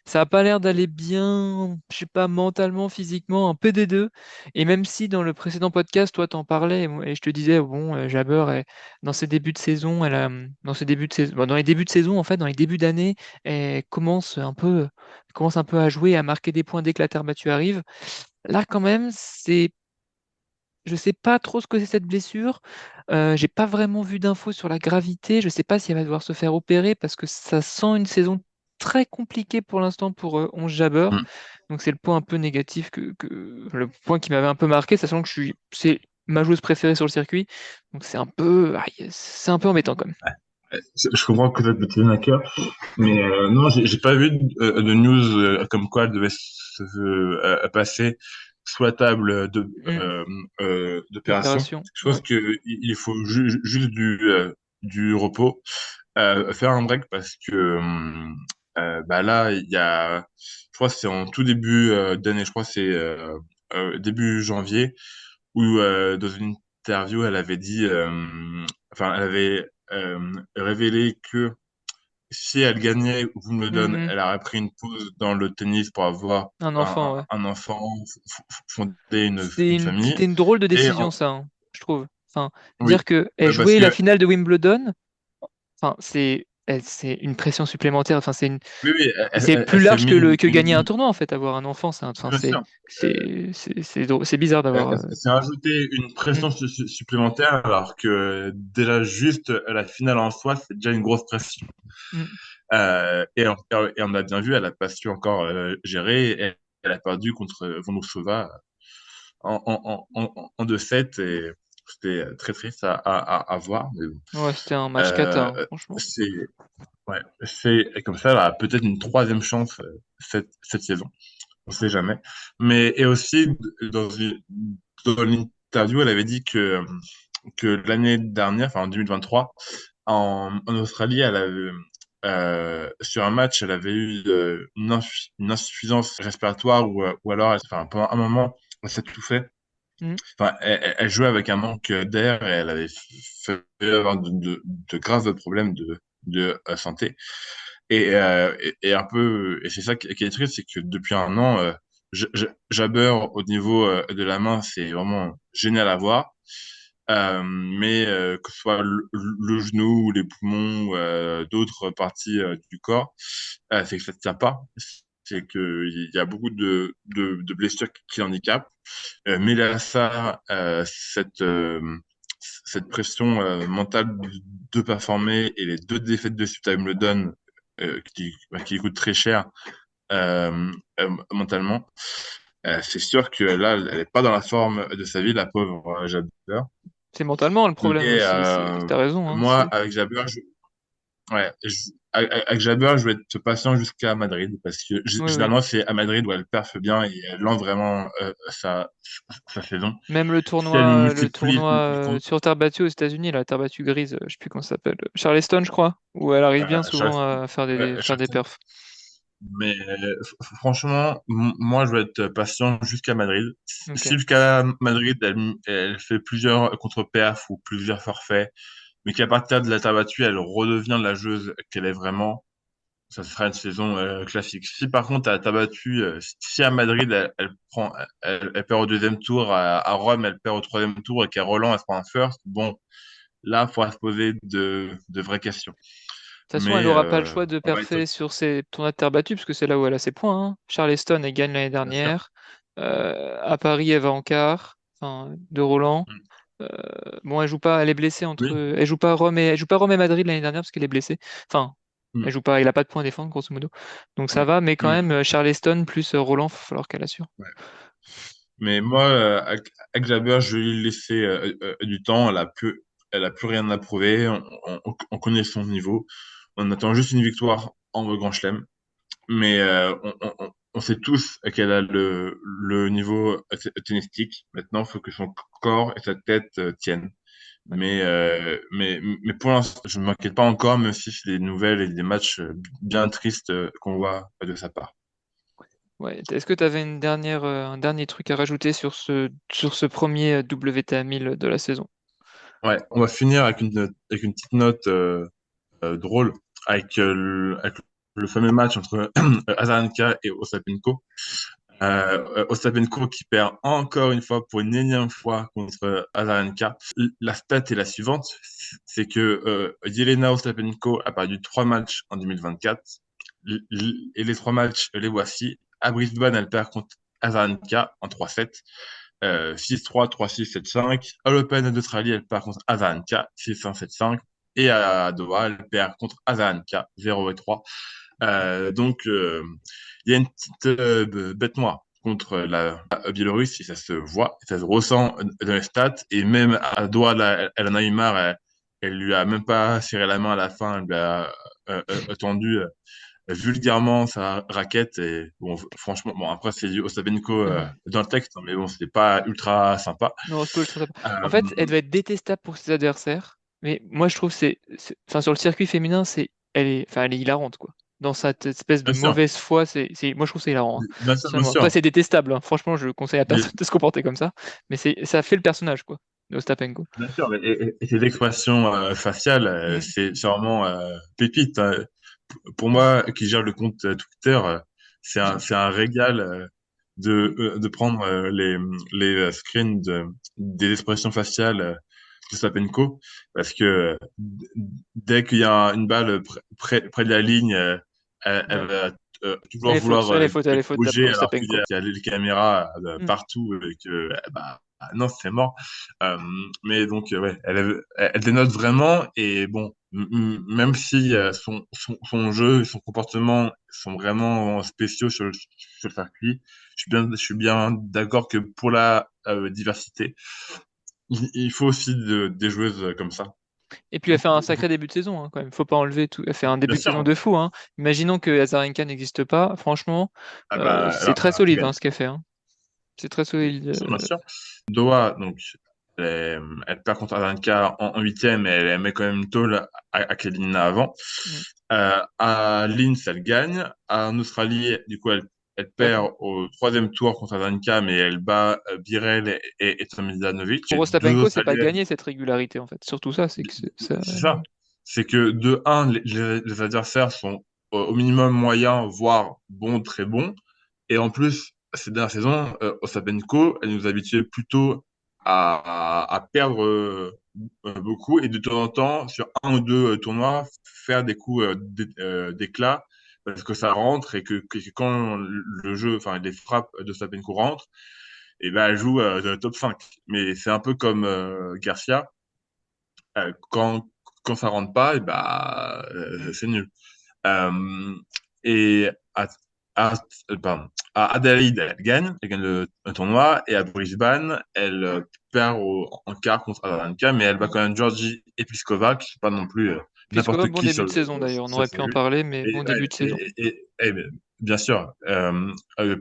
Ça a pas l'air d'aller bien, je sais pas, mentalement, physiquement, un peu des deux. Et même si dans le précédent podcast, toi, t'en parlais, et je te disais, bon, Jabber, dans ses débuts de saison, dans ses débuts de saison, bon, dans les débuts de saison, en fait, dans les débuts d'année, elle commence un peu à jouer, à marquer des points dès que la terre battue arrive. Là, quand même, je sais pas trop ce que c'est cette blessure. J'ai pas vraiment vu d'infos sur la gravité. Je sais pas si elle va devoir se faire opérer parce que ça sent une saison très compliquée pour l'instant pour 11 Jabber. Mm. Donc c'est le point un peu négatif le point qui m'avait un peu marqué, sachant que c'est ma joueuse préférée sur le circuit. Donc c'est un peu embêtant quand même. Je comprends que ça te tienne à cœur, mais non, j'ai pas vu de news comme quoi elle devait se passer sous la table d'opération. L'opération, Je pense ouais. que il faut juste du repos, faire un break parce que bah là il y a, je crois que c'est en tout début d'année, je crois que c'est début janvier où dans une interview elle avait dit, enfin elle avait révélé que si elle gagnait Wimbledon, Mhm. elle aurait pris une pause dans le tennis pour avoir Un enfant, ouais. un enfant, fonder une famille. C'était une drôle de Et décision, ça, hein, je trouve. Enfin, oui, dire que elle bah parce jouait la que finale de Wimbledon. Enfin, c'est une pression supplémentaire. Enfin, oui, oui, c'est plus elle s'est large mis que gagner un tournoi en fait. Avoir un enfant, enfin, bien sûr. c'est bizarre d'avoir. Elle s'est rajouté une Mm, pression supplémentaire alors que déjà juste la finale en soi, c'est déjà une grosse pression. mm. Et on a bien vu, elle a pas su encore gérer. Elle a perdu contre Vondrousova en 2-7 et c'était très triste à voir. Mais bon. Ouais, c'était un match cata, Euh, hein, franchement. c'est ouais, c'est comme ça, elle a peut-être une troisième chance cette saison. On sait jamais. Mais et aussi dans l'interview, elle avait dit que l'année dernière, enfin en 2023, en Australie, elle avait sur un match, elle avait eu une insuffisance respiratoire ou alors, enfin, pendant un moment, elle s'étouffait. Mm. Enfin, elle jouait avec un manque d'air et elle avait fait avoir de graves problèmes de santé. Et un peu, et c'est ça qui est triste, c'est que depuis un an, Jabber au niveau de la main, c'est vraiment génial à voir. Mais que ce soit le genou ou les poumons ou d'autres parties du corps, c'est que ça ne tient pas. C'est qu'il y a beaucoup de blessures qui handicapent. Mêlé à ça, cette pression mentale de performer et les deux défaites de suite à Wimbledon qui lui coûtent très cher mentalement, c'est sûr que là, elle n'est pas dans la forme de sa vie, la pauvre Jabber. C'est mentalement le Mais problème aussi. T'as raison, hein, moi, avec Jabber, ouais, avec Jabber, je vais être patient jusqu'à Madrid parce que oui, oui. généralement, c'est à Madrid où elle perfe bien et elle lance vraiment sa saison. Même Si elle le multiplie, tournoi sur terre battue aux États-Unis, la terre battue grise, je sais plus comment ça s'appelle, Charleston, je crois, où elle arrive bien souvent à faire faire des perfs. mais franchement, moi, je vais être patient jusqu'à Madrid. Si Ok. jusqu'à Madrid, elle fait plusieurs contre-perfs ou plusieurs forfaits, mais qu'à partir de la terre battue, elle redevient la joueuse qu'elle est vraiment, ça sera une saison classique. Si par contre, à la terre battue, si à Madrid, elle perd au deuxième tour, à Rome, elle perd au troisième tour et qu'à Roland, elle prend un first, bon, là, il faudra se poser de vraies questions. De toute façon, elle Mais n'aura pas le choix de on va être. perfer sur ses tournois de terre battue, parce que c'est là où elle a ses points, hein. Charleston, elle gagne l'année Bien sûr. dernière. À Paris, elle va en quart, enfin, de Roland. Mm. Euh, bon, elle joue pas, elle est blessée entre. Oui. Elle joue pas Rome et Madrid l'année dernière parce qu'elle est blessée. Enfin, elle Mm. joue pas, il a pas de points à défendre, grosso modo. Donc ça Mm. va, mais quand Mm. même, Charleston plus Roland, il va falloir qu'elle assure. Ouais. Mais moi, avec Jabber, je vais lui laisser du temps. Elle a plus rien à prouver. On connaît son niveau. On attend juste une victoire en Grand Chelem. Mais on sait tous qu'elle a le niveau tennistique. Maintenant, il faut que son corps et sa tête tiennent. Ouais. Mais pour l'instant, je ne m'inquiète pas encore, même si c'est des nouvelles et des matchs bien tristes qu'on voit de sa part. Ouais. Est-ce que tu avais un dernier truc à rajouter sur ce premier WTA 1000 de la saison? Ouais, on va finir avec une petite note drôle, avec le fameux match entre Azarenka et Ostapenko. Ostapenko qui perd encore une fois pour une énième fois contre Azarenka. La stat est la suivante, c'est que Jelena Ostapenko a perdu 3 matchs en 2024 et les 3 matchs, les voici. À Brisbane, elle perd contre Azarenka en 3-7. 6-3, 3-6, 7-5. À l'Open d'Australie, elle perd contre Azarenka, 6-1, 7-5. Et à Doha, elle perd contre Azarenka, 0 et 3. Donc, il y a une petite bête noire contre la Biélorusse, et ça se voit, ça se ressent dans les stats. Et même à Doha, là, elle en a eu marre, elle lui a même pas serré la main à la fin, elle lui a tendu vulgairement sa raquette. Et bon, franchement, bon, après, c'est du Ostapenko Mhm. dans le texte, hein, mais bon, c'était pas ultra sympa. Non, c'est pas ultra sympa. En Euh, fait, elle doit être détestable pour ses adversaires, mais moi je trouve enfin sur le circuit féminin, elle est hilarante quoi. Dans cette espèce de bien sûr, mauvaise foi, moi je trouve que c'est hilarant, hein. bien sûr, bien Personnellement. Après, sûr. c'est détestable, hein. Franchement, je conseille à Mais personne de se comporter comme ça, mais ça fait le personnage quoi, de Ostapenko. bien sûr, et ces expressions faciales, Mm. c'est vraiment pépite, hein. Pour moi, qui gère le compte Twitter, c'est un régal de prendre les screens des expressions faciales de Sapenko, parce que dès qu'il y a une balle près de la ligne, elle Ouais. va Elle toujours est faute, vouloir elle est faute, elle est faute d'après bouger alors Ostapenko. qu'il y a les caméras Mm. partout et que bah, non, c'est mort. Euh, mais donc, ouais, elle dénote vraiment. Et bon, même si son jeu et son comportement sont vraiment spéciaux sur le circuit, je suis bien d'accord que pour la diversité, il faut aussi des joueuses comme ça. Et puis elle fait un sacré début de saison, hein, quand même. Faut pas enlever tout. Elle fait un Bien début de saison sûr. de fou, hein. Imaginons que Azarenka n'existe pas. Franchement, Ah bah, c'est alors, très tu solide gagnes. hein, ce qu'elle fait, hein. C'est très solide. Bien sûr, bien sûr. Doha, donc, elle perd contre Azarenka en huitième, mais elle met quand même une tôle à Kalinina avant. Mm. À Linz, elle gagne. En Australie, du coup, elle Bah, perd au troisième tour contre Azarenka, mais elle bat Birel et Tomljanovic, pour deux Ostapenko, c'est pas Australiennes. gagné cette régularité en fait. Surtout ça, c'est que ça. C'est ça. C'est que de un, les adversaires sont au minimum moyens, voire bons, très bons. Et en plus, ces dernières saisons, Ostapenko, elle nous habituait plutôt à perdre beaucoup et de temps en temps, sur un ou deux tournois, faire des coups d'éclat parce que ça rentre et que quand le jeu, enfin les frappes de Ostapenko rentrent, et ben elle joue dans le top 5. Mais c'est un peu comme Garcia, quand ça rentre pas, et bah Mm. c'est nul. Euh, et à, pardon, à Adelaide, elle gagne un tournoi, et à Brisbane, elle perd en quart contre Azarenka, mais elle bat Mm. quand même Georgie Episkova, qui n'est pas non plus Pliskova, n'importe bon qui début sur de saison d'ailleurs. On sur le aurait pu en circuit. parler, mais Et, bon début de saison. mais bien sûr,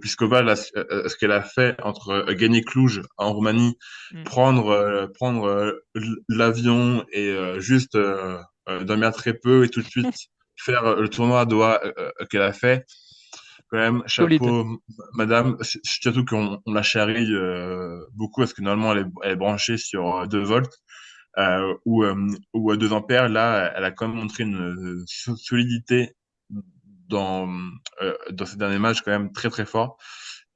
Pliskova, là, ce qu'elle a fait entre gagner Cluj en Roumanie, Mm. prendre l'avion et juste dormir très peu et tout de suite faire le tournoi à Doha qu'elle a fait, quand même, Solide. chapeau, madame. Surtout qu'on la charrie beaucoup parce que normalement elle est branchée sur 2 volts ou 2 ampères. Là, elle a quand même montré une solidité dans, dans ces derniers matchs quand même très très fort.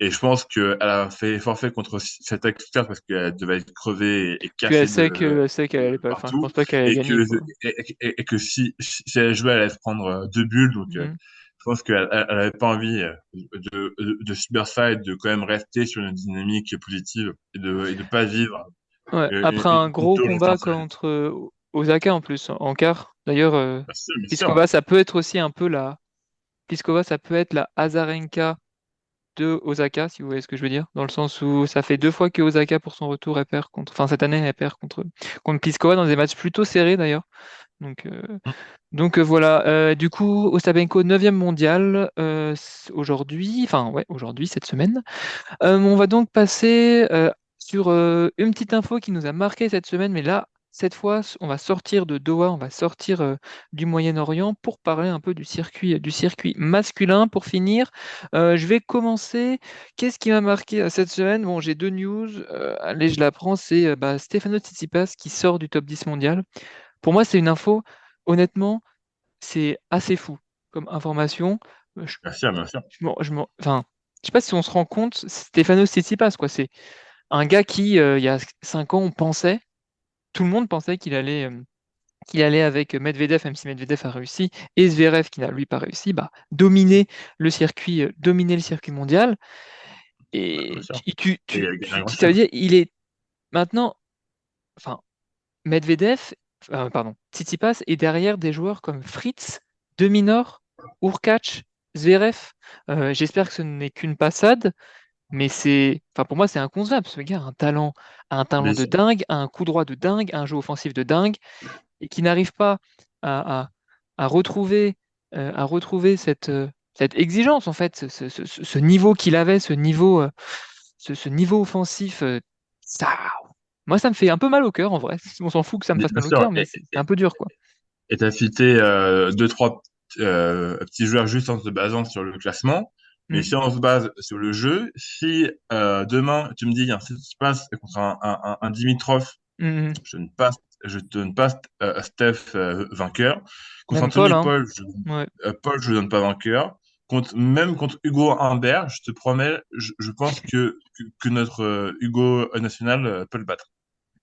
Et je pense qu'elle a fait forfait contre cet expert parce qu'elle devait être crevée et Puis cassée elle sait qu'elle allait pas. Enfin, je partout. pense pas qu'elle allait Et gagner que, quoi. et que si elle jouait, elle allait se prendre 2 bulles. Donc, Mm. je pense qu'elle n'avait pas envie de subir ça et de quand même rester sur une dynamique positive et de pas vivre Ouais. Après un une gros tôle combat intensive. contre Osaka en plus en quart. D'ailleurs, Bien sûr, bien sûr. Pliskova, ça peut être aussi un peu la. Pliskova, ça peut être la Azarenka de Osaka, si vous voyez ce que je veux dire, dans le sens où ça fait 2 fois que Osaka, pour son retour, elle perd contre, enfin cette année, elle perd contre Pliskova dans des matchs plutôt serrés d'ailleurs. Donc, voilà. Du coup, Ostapenko 9e mondial aujourd'hui, enfin ouais, aujourd'hui, cette semaine. On va donc passer sur une petite info qui nous a marqué cette semaine, mais là, cette fois, on va sortir de Doha, on va sortir du Moyen-Orient pour parler un peu du circuit masculin. Pour finir, je vais commencer. Qu'est-ce qui m'a marqué cette semaine? Bon, j'ai deux news. Allez, je la prends. C'est Stefano Tsitsipas qui sort du top 10 mondial. Pour moi, c'est une info. Honnêtement, c'est assez fou comme information. Je, Bien sûr, bien sûr. enfin, je sais pas si on se rend compte, Stefano Tsitsipas, quoi. C'est un gars qui, il y a 5 ans, tout le monde pensait qu'il allait avec Medvedev, même si Medvedev a réussi, et Zverev, qui n'a lui pas réussi, dominer le circuit mondial. Bien Et sûr. Et il a gagné un grand ça veut chelem. dire, il est maintenant, enfin, Medvedev, pardon, Tsitsipas est derrière des joueurs comme Fritz, Deminor, Urkac, Zverev. J'espère que ce n'est qu'une passade, mais enfin, pour moi, c'est inconcevable. Ce gars a un talent Mais de dingue, a un coup droit de dingue, a un jeu offensif de dingue, et qui n'arrive pas à, à- à retrouver cette exigence, en fait, ce niveau qu'il avait, ce niveau offensif, ça, moi, ça me fait un peu mal au cœur, en vrai. On s'en fout que ça me fasse bien mal au sûr. cœur, mais c'est un peu dur, quoi. Et tu as cité deux, trois petits joueurs juste en se basant sur le classement. Mais Mm, si on se base sur le jeu, si demain tu me dis il y a un set qui passe contre un Dimitrov, mm, mm. je ne passe, je donne pas Steph vainqueur. Contre Même Paul, Anthony hein. Ouais. Paul, je donne pas vainqueur. Même contre Hugo Humbert, je te promets, je pense que notre Hugo national peut le battre.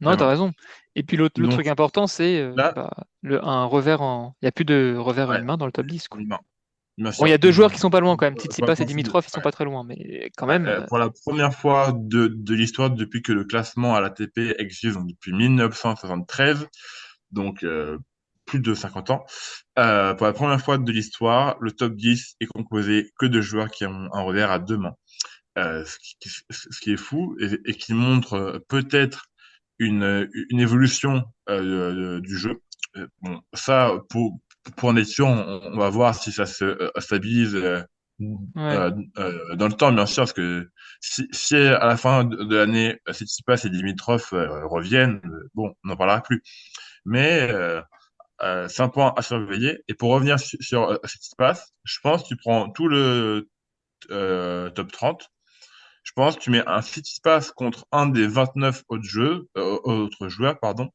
Non, t'as Vraiment. raison. Et puis l'autre Donc truc important, c'est là, un revers en. Il n'y a plus de revers ouais, humain dans le top 10, quoi. non, bien Bon, il y sûr. a deux joueurs qui sont pas loin quand même. Pas Tsitsipas et possible. Dimitrov, ils sont pas très loin, mais quand Ouais, même. pour la première fois de l'histoire, depuis que le classement à l'ATP existe, donc depuis 1973, donc plus de 50 ans, pour la première fois de l'histoire, le top 10 est composé que de joueurs qui ont un revers à deux mains. Ce qui est fou et qui montre peut-être une évolution du jeu. Bon, ça, pour en être sûr, on va voir si ça se stabilise Ouais. dans le temps, bien sûr, parce que si à la fin de l'année, Tsitsipas et Dimitrov reviennent, bon, on n'en parlera plus. Mais c'est un point à surveiller. Et pour revenir sur Tsitsipas, je pense que tu prends tout le top 30. Je pense que tu mets un Tsitsipas contre un des 29 autres joueurs, pardon.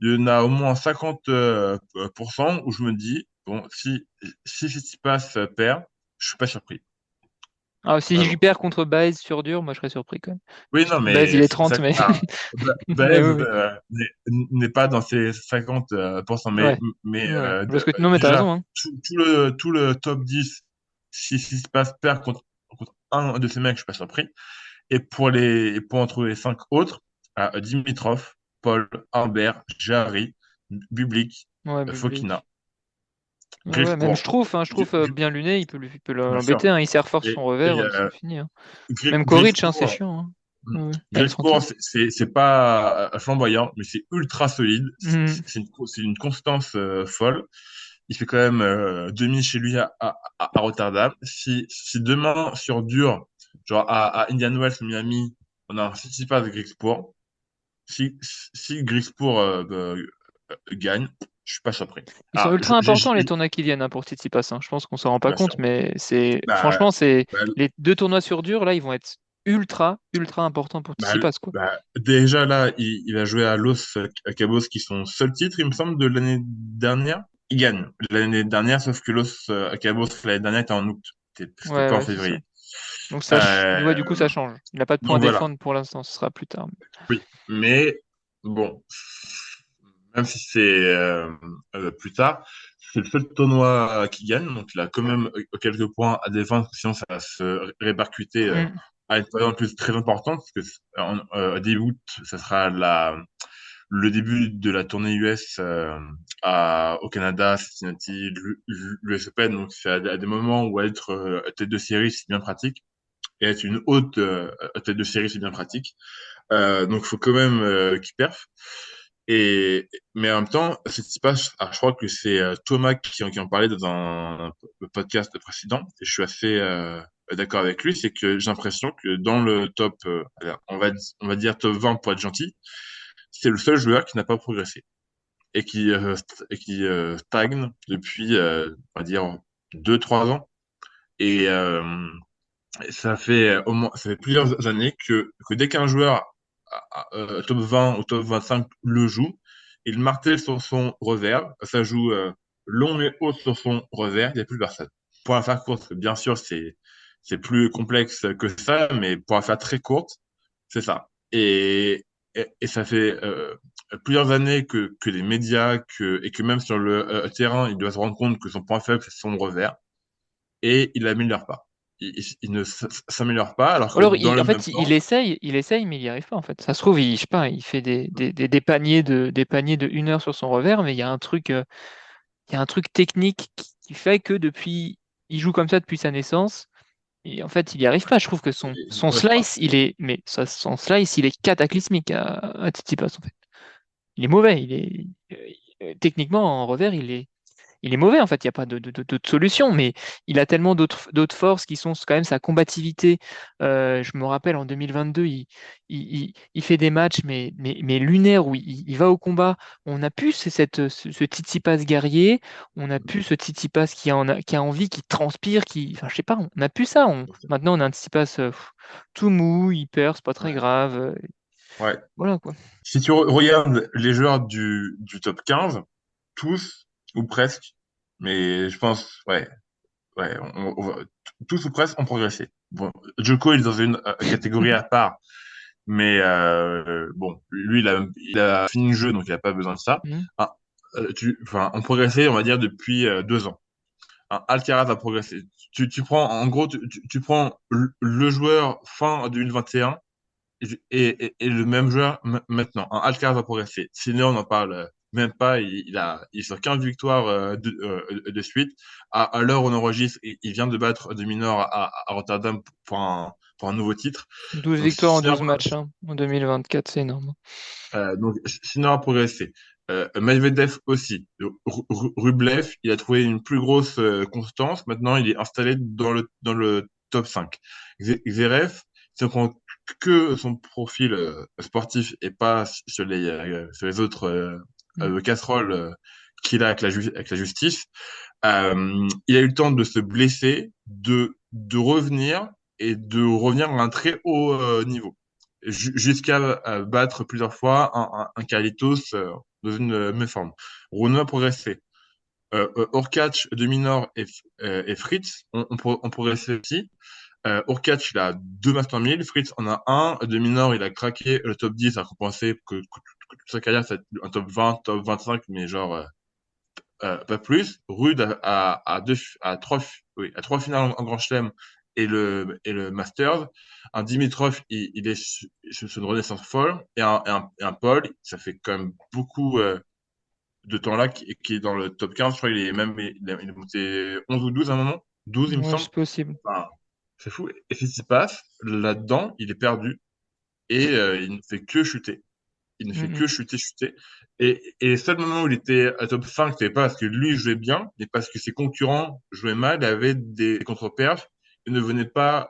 Il y en a au moins 50% où je me dis, bon, si Tsitsipas perd, je suis pas surpris. Ah, si j'y Vraiment. perds contre Baez sur dur, moi je serais surpris quand même. Oui, Je sais non, que Baez il mais est c'est pour 30, ça que mais. Mais Baez oui, oui. n'est pas dans ces 50%. Ouais. Ouais. Non, mais t'as raison, Déjà, hein. tout le top 10, si se passe perd contre un de ces mecs, je suis pas surpris. Et pour en trouver cinq autres, Dimitrov, Paul, Humbert, Jarry, Bublik, Ouais, Fokina, Bublik. Ouais, ouais, même Grigsbourg, je trouve bien luné, il peut bien sûr. l'embêter, hein. Il sert fort sur Et, son revers, et c'est fini, hein. Même Koric, hein, c'est Grigsbourg, chiant, hein. Ouais, ouais. Allez, Grigsbourg, tranquille. c'est pas flamboyant, mais c'est ultra solide. Mhm. C'est une constance folle. Il fait quand même demi chez lui à Rotterdam. Si demain, sur dur, genre à Indian Wells, Miami, on a un Tsitsipas de Grigsbourg, si Grigsbourg gagne, je suis pas surpris. Ils sont Alors, ultra importants les tournois qui viennent, hein, pour Tsitsipas, hein. Je pense qu'on s'en rend pas bien compte, sûr. mais Bah, franchement, c'est bah, les deux tournois sur dur là, ils vont être ultra importants pour bah, Tsitsipas, quoi. déjà là, il va jouer à Los Cabos, qui sont seul titre, il me semble, de l'année dernière. Il gagne l'année dernière, sauf que Los Cabos l'année dernière était en août. C'était Ouais, pas en ouais, c'est ça. février. Donc ouais, Euh, du coup, ça change. Il n'a pas de point à donc voilà. défendre pour l'instant, ce sera plus tard. Oui. Mais bon, même si c'est plus tard, c'est le seul tournoi qui gagne, donc il a quand même quelques points à défendre, sinon ça va se répercuter Mm. à une période en plus très importante, parce que début août, ça sera le début de la tournée US au Canada, Cincinnati, l'US Open, donc c'est à des moments où être tête de série, c'est bien pratique, et être une haute tête de série, c'est bien pratique. Donc il faut quand même qu'il perf. Mais en même temps, je crois que c'est Thomas qui en parlait dans un podcast précédent, et je suis assez d'accord avec lui, c'est que j'ai l'impression que dans le top, on va dire top 20 pour être gentil, c'est le seul joueur qui n'a pas progressé et qui stagne depuis, on va dire, 2, 3 ans. Et ça fait plusieurs années que dès qu'un joueur top 20 ou top 25 le joue, il martèle sur son revers, ça joue long et haut sur son revers, il n'y a plus personne. Pour la faire courte, bien sûr, c'est plus complexe que ça, mais pour la faire très courte, c'est ça. Et ça fait plusieurs années que les médias et que même sur le terrain, il doit se rendre compte que son point faible, c'est son revers, et il l'améliore pas. Il ne s'améliore pas, alors Ou que alors, dans le en même fait, temps, il essaye, mais il n'y arrive pas, en fait. Ça se trouve, je sais pas, il fait des paniers de 1 heure sur son revers, mais il y a un truc technique qui fait que il joue comme ça depuis sa naissance, et en fait, il n'y arrive pas. Je trouve que il son n'y arrive pas. slice, son slice, il est cataclysmique à Tsitsipas, en fait. Il est mauvais, techniquement, en revers, il est mauvais en fait, il n'y a pas d'autre solution, mais il a tellement d'autres forces qui sont quand même sa combativité. Je me rappelle en 2022, il fait des matchs mais lunaires où il va au combat. On a plus ce Tsitsipas guerrier, on a plus ce Tsitsipas qui a envie, qui transpire, enfin je sais pas, on a plus ça. Maintenant on a un Tsitsipas tout mou, il perd, c'est pas très Ouais. grave. Ouais. Voilà quoi. Si tu regardes les joueurs du top 15, tous ou presque, mais je pense, ouais, tous ou presque ont progressé. Bon, Djoko il est dans une catégorie à part, mais bon, lui il a fini le jeu, donc il n'a pas besoin de ça. Mhm. Ah, enfin, ont progressé, on va dire, depuis 2 ans. Alcaraz a progressé. Tu prends, en gros, tu prends le joueur fin 2021 et le même joueur maintenant. Alcaraz a progressé. Sinner, on n'en parle même pas. Il est sur 15 victoires de suite. À l'heure où on enregistre, il vient de battre de Minor à Rotterdam pour un nouveau titre. 12 Donc, victoires en Sinner, 12 matchs hein, en 2024, c'est énorme. Sinner a progressé. Medvedev aussi. Rublev, il a trouvé une plus grosse constance. Maintenant, il est installé dans le top 5. Zverev, si on prend que son profil sportif et pas sur les autres Mm. casseroles qu'il a avec la justice, il a eu le temps de se blesser, de revenir et de revenir à un très haut niveau, jusqu'à battre plusieurs fois un Carlitos dans une même forme. Rune a progressé. Orkac, De Minaur et Fritz ont progressé aussi. Orkac, il a 2 Master 1000, Fritz en a un, De Minaur, il a craqué le top 10, a compensé que toute sa carrière, c'est un top 20, top 25, mais genre pas plus. Rude a trois finales en Grand Chelem et le Masters. Un Dimitrov, il est sur une renaissance folle. Et un Paul, ça fait quand même beaucoup de temps là qui est dans le top 15. Je crois qu'il est monté 11 ou 12 à un moment. 12, il me Ouais, semble. c'est possible. Enfin, c'est fou. Et ce qui se passe, là-dedans, il est perdu et il ne fait que chuter. Il ne fait Mm, que chuter, chuter. Et les seuls moments où il était à top 5, c'était pas parce que lui jouait bien, mais parce que ses concurrents jouaient mal, avaient des contre-perfs et ne venaient pas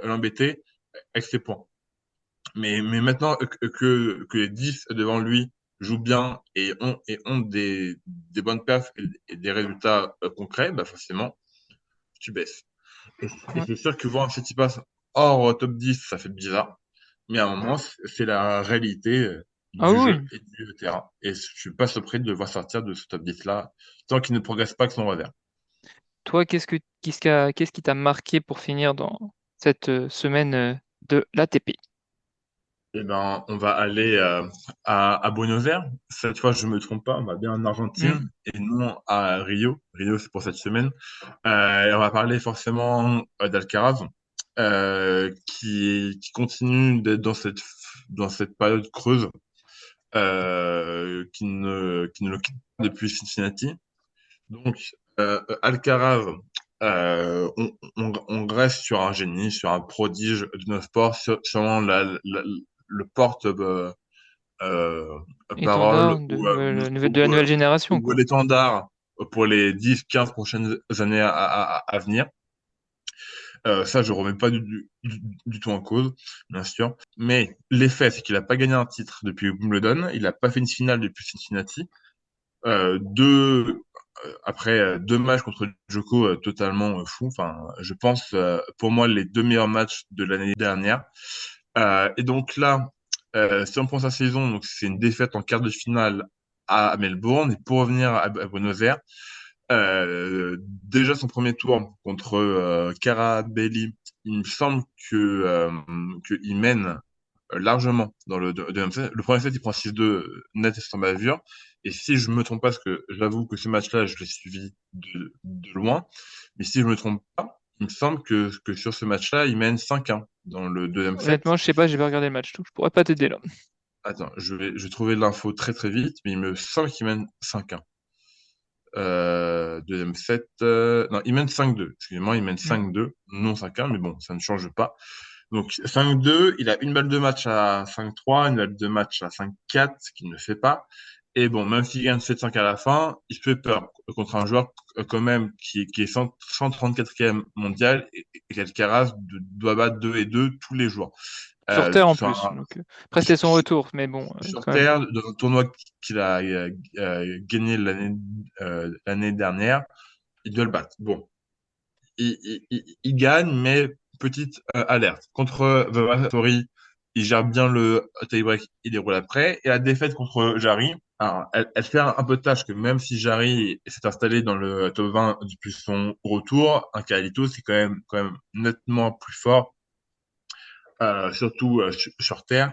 l'embêter avec ses points. Mais maintenant que les 10 devant lui jouent bien et ont des bonnes perfs et des résultats concrets, bah forcément, tu baisses. Et ouais. c'est sûr que voir un passe hors top 10, ça fait bizarre. Mais à un moment, c'est la réalité Ah du jeu oui, et du terrain. Et je suis pas surpris de le voir sortir de ce top 10-là, tant qu'il ne progresse pas que son revers. toi, qu'est-ce qui t'a marqué pour finir dans cette semaine de l'ATP? Eh ben, on va aller à Buenos Aires. Cette fois, je me trompe pas, on va bien en Mm. Argentine et non à Rio. Rio, c'est pour cette semaine. Et on va parler forcément d'Alcaraz, qui continue d'être dans cette période creuse, qui ne le quitte pas depuis Cincinnati. Donc, Alcaraz, on reste sur un génie, sur un prodige de nos sports, sûrement le porte-parole Étendard de la ou, nouvelle génération, ou quoi. l'étendard pour les 10, 15 prochaines années à venir. Ça, je remets pas du tout en cause, bien sûr. Mais l'effet, c'est qu'il a pas gagné un titre depuis Wimbledon. Il a pas fait une finale depuis Cincinnati. Deux, après 2 matchs contre Djoko totalement fou. Enfin, je pense, pour moi, les 2 meilleurs matchs de l'année dernière. Et donc là, si on prend sa saison, donc c'est une défaite en quart de finale à Melbourne. Et pour revenir à Buenos Aires, déjà son premier tour contre Carabelli, il me semble que il mène largement dans le deuxième set. Le premier set, il prend 6-2 net et sans bavure. Et si je me trompe pas, parce que j'avoue que ce match-là, je l'ai suivi de loin, mais si je me trompe pas, il me semble que sur ce match-là, il mène 5-1 dans le deuxième set. Honnêtement, je sais pas, j'ai pas regardé le match, donc je pourrais pas t'aider là. Attends, je vais trouver l'info très très vite, mais il me semble qu'il mène 5-1. Deuxième set, non, il mène 5-2. Excusez-moi, il mène Hmm. 5-2, non 5-1, mais bon, ça ne change pas. Donc 5-2, il a une balle de match à 5-3, une balle de match à 5-4, ce qu'il ne fait pas. Et bon, même s'il gagne 7-5 à la fin, il se fait peur contre un joueur quand même qui est 134e mondial et qu'Alcaraz doit battre 2 et 2 tous les jours. Sur Terre en Sur plus. Donc, après, c'était son retour, mais bon, sur quand même. Terre, dans un tournoi qu'il a gagné l'année dernière, il doit le battre. Bon, il gagne, mais petite alerte. Contre Vavatori, il gère bien le tie-break, il déroule après. Et la défaite contre Jarry, alors, elle fait un peu de tâche que même si Jarry s'est installé dans le top 20 depuis son retour, un Carlito, c'est quand même nettement plus fort, surtout sur terre.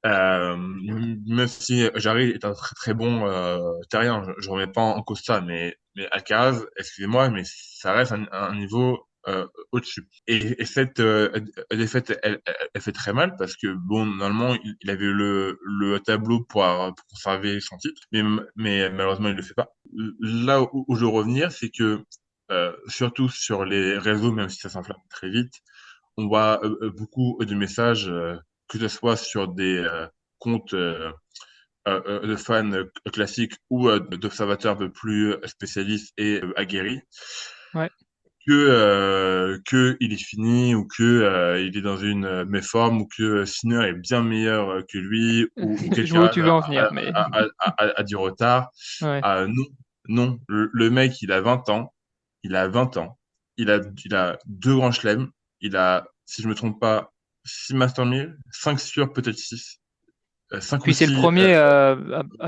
Même si Jarry est un très très bon terrien, je remets pas en cause ça, mais Alcaraz, excusez-moi, mais ça reste un niveau au-dessus. Et cette défaite, elle fait très mal parce que bon, normalement, il avait le tableau pour conserver son titre, mais malheureusement, il le fait pas. Là où je veux revenir, c'est que surtout sur les réseaux, même si ça s'enflamme très vite, on voit beaucoup de messages, que ce soit sur des comptes de fans classiques ou d'observateurs un peu plus spécialistes et aguerris, Ouais. que il est fini ou que il est dans une méforme ou que Sinner est bien meilleur que lui ou Je vois où qu'Alcaraz tu veux en venir, mais a du retard. ouais. Non, non. Le mec, il a 20 ans. Il a 20 ans. Il a 2 grands chelems. Il a, si je me trompe pas, 6 Master 1000, 5 sûrs, peut-être 6. 5 ou Puis c'est le 6 premier à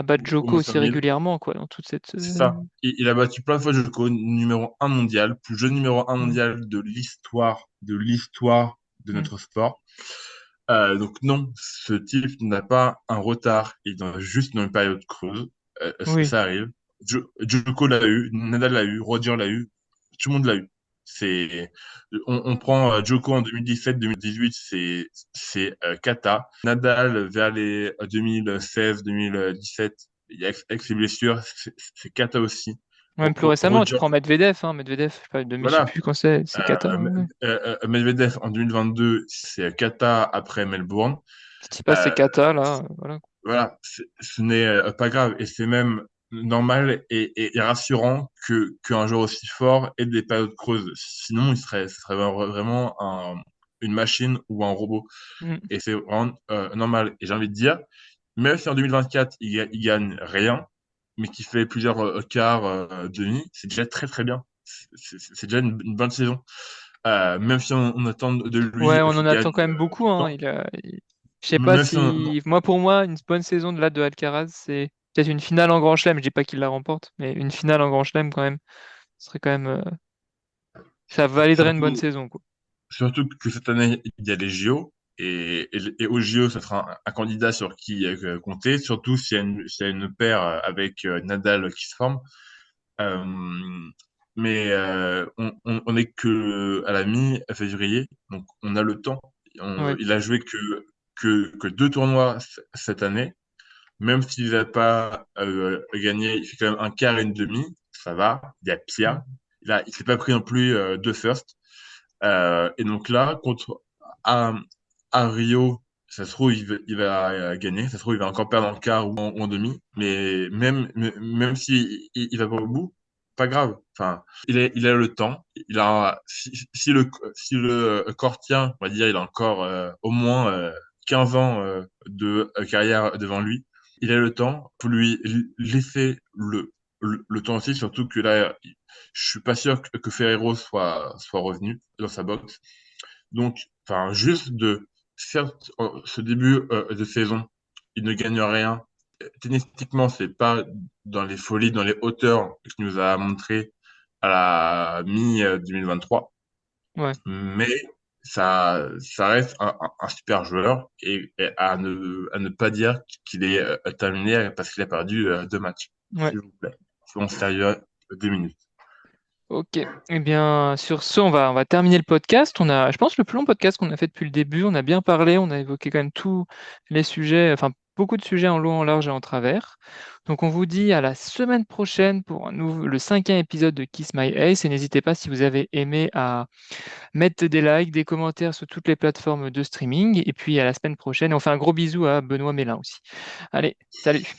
battre au Joko Master aussi 1000. régulièrement, quoi, dans toute cette. C'est ça. Il a battu plein de fois Djoko, numéro 1 mondial, plus jeune numéro 1 Hmm. mondial de l'histoire de Hmm. notre sport. Donc non, ce type n'a pas un retard, il est juste dans une période creuse. Oui. Ça arrive. Djoko l'a eu, Nadal l'a eu, Roger l'a eu, tout le monde l'a eu. C'est, on prend Djoko en 2017-2018, c'est Kata. Nadal vers les 2016-2017, il y a avec ses blessures, c'est Kata aussi. Même plus récemment, tu Roger, prends Medvedev, hein, Medvedev, je sais pas, je sais voilà. plus quand c'est Qatar. Ouais. Medvedev en 2022, c'est Kata après Melbourne. Tsitsipas, c'est Euh, Kata, là, voilà. voilà, ce n'est pas grave et c'est même normal et rassurant qu'un joueur aussi fort ait des périodes creuses. Sinon, ce serait vraiment une machine ou un robot. Hmm. Et c'est vraiment normal. Et j'ai envie de dire, même si en 2024, il gagne rien, mais qu'il fait plusieurs quarts, demi, c'est déjà très très bien. C'est déjà une bonne saison. Même si on attend de Ouais, lui on en qu'il gagne attend quand même beaucoup, hein. temps, Je sais pas même si si. Moi, pour moi, une bonne saison de là de Alcaraz, c'est peut-être une finale en Grand Chelem. Je dis pas qu'il la remporte, mais une finale en Grand Chelem, quand même, ce serait quand même. Ça validerait une bonne surtout, saison, quoi. surtout que cette année, il y a les JO. Et aux JO, ça sera un candidat sur qui compter, surtout s'il y a une paire avec Nadal qui se forme. Euh, mais on est que à la mi-février, donc on a le temps. Ouais. Il a joué que 2 tournois cette année. Même s'il n'a pas gagné, il fait quand même un quart et une demi. Ça va. Il y a Mm. pire. Il s'est pas pris non plus deux firsts. Et donc là, à, à Rio, ça se trouve, il va gagner. Ça se trouve, il va encore perdre en quart ou en demi. Mais même si il va pas au bout, pas grave. Enfin, il a le temps. Si le corps tient, on va dire, il a encore au moins 15 ans de carrière devant lui. Il a le temps. Faut lui laisser le temps aussi, surtout que là, je suis pas sûr que Ferrero soit revenu dans sa boxe. Donc, enfin, juste certes, ce début de saison, il ne gagne rien. Tennistiquement, c'est pas dans les folies, dans les hauteurs qu'il nous a montré à la mi-2023, Ouais, mais ça reste un super joueur et à ne pas dire qu'il est terminé parce qu'il a perdu 2 matchs, ouais. s'il vous plaît. Soyons sérieux 2 minutes. Ok. Eh bien, sur ce, on va terminer le podcast. On a, je pense, le plus long podcast qu'on a fait depuis le début. On a bien parlé, on a évoqué quand même tous les sujets, enfin beaucoup de sujets en long, en large et en travers. Donc, on vous dit à la semaine prochaine pour le 5e épisode de Kiss My Ace. Et n'hésitez pas, si vous avez aimé, à mettre des likes, des commentaires sur toutes les plateformes de streaming. Et puis à la semaine prochaine. Et on fait un gros bisou à Benoît Mélin aussi. Allez, salut!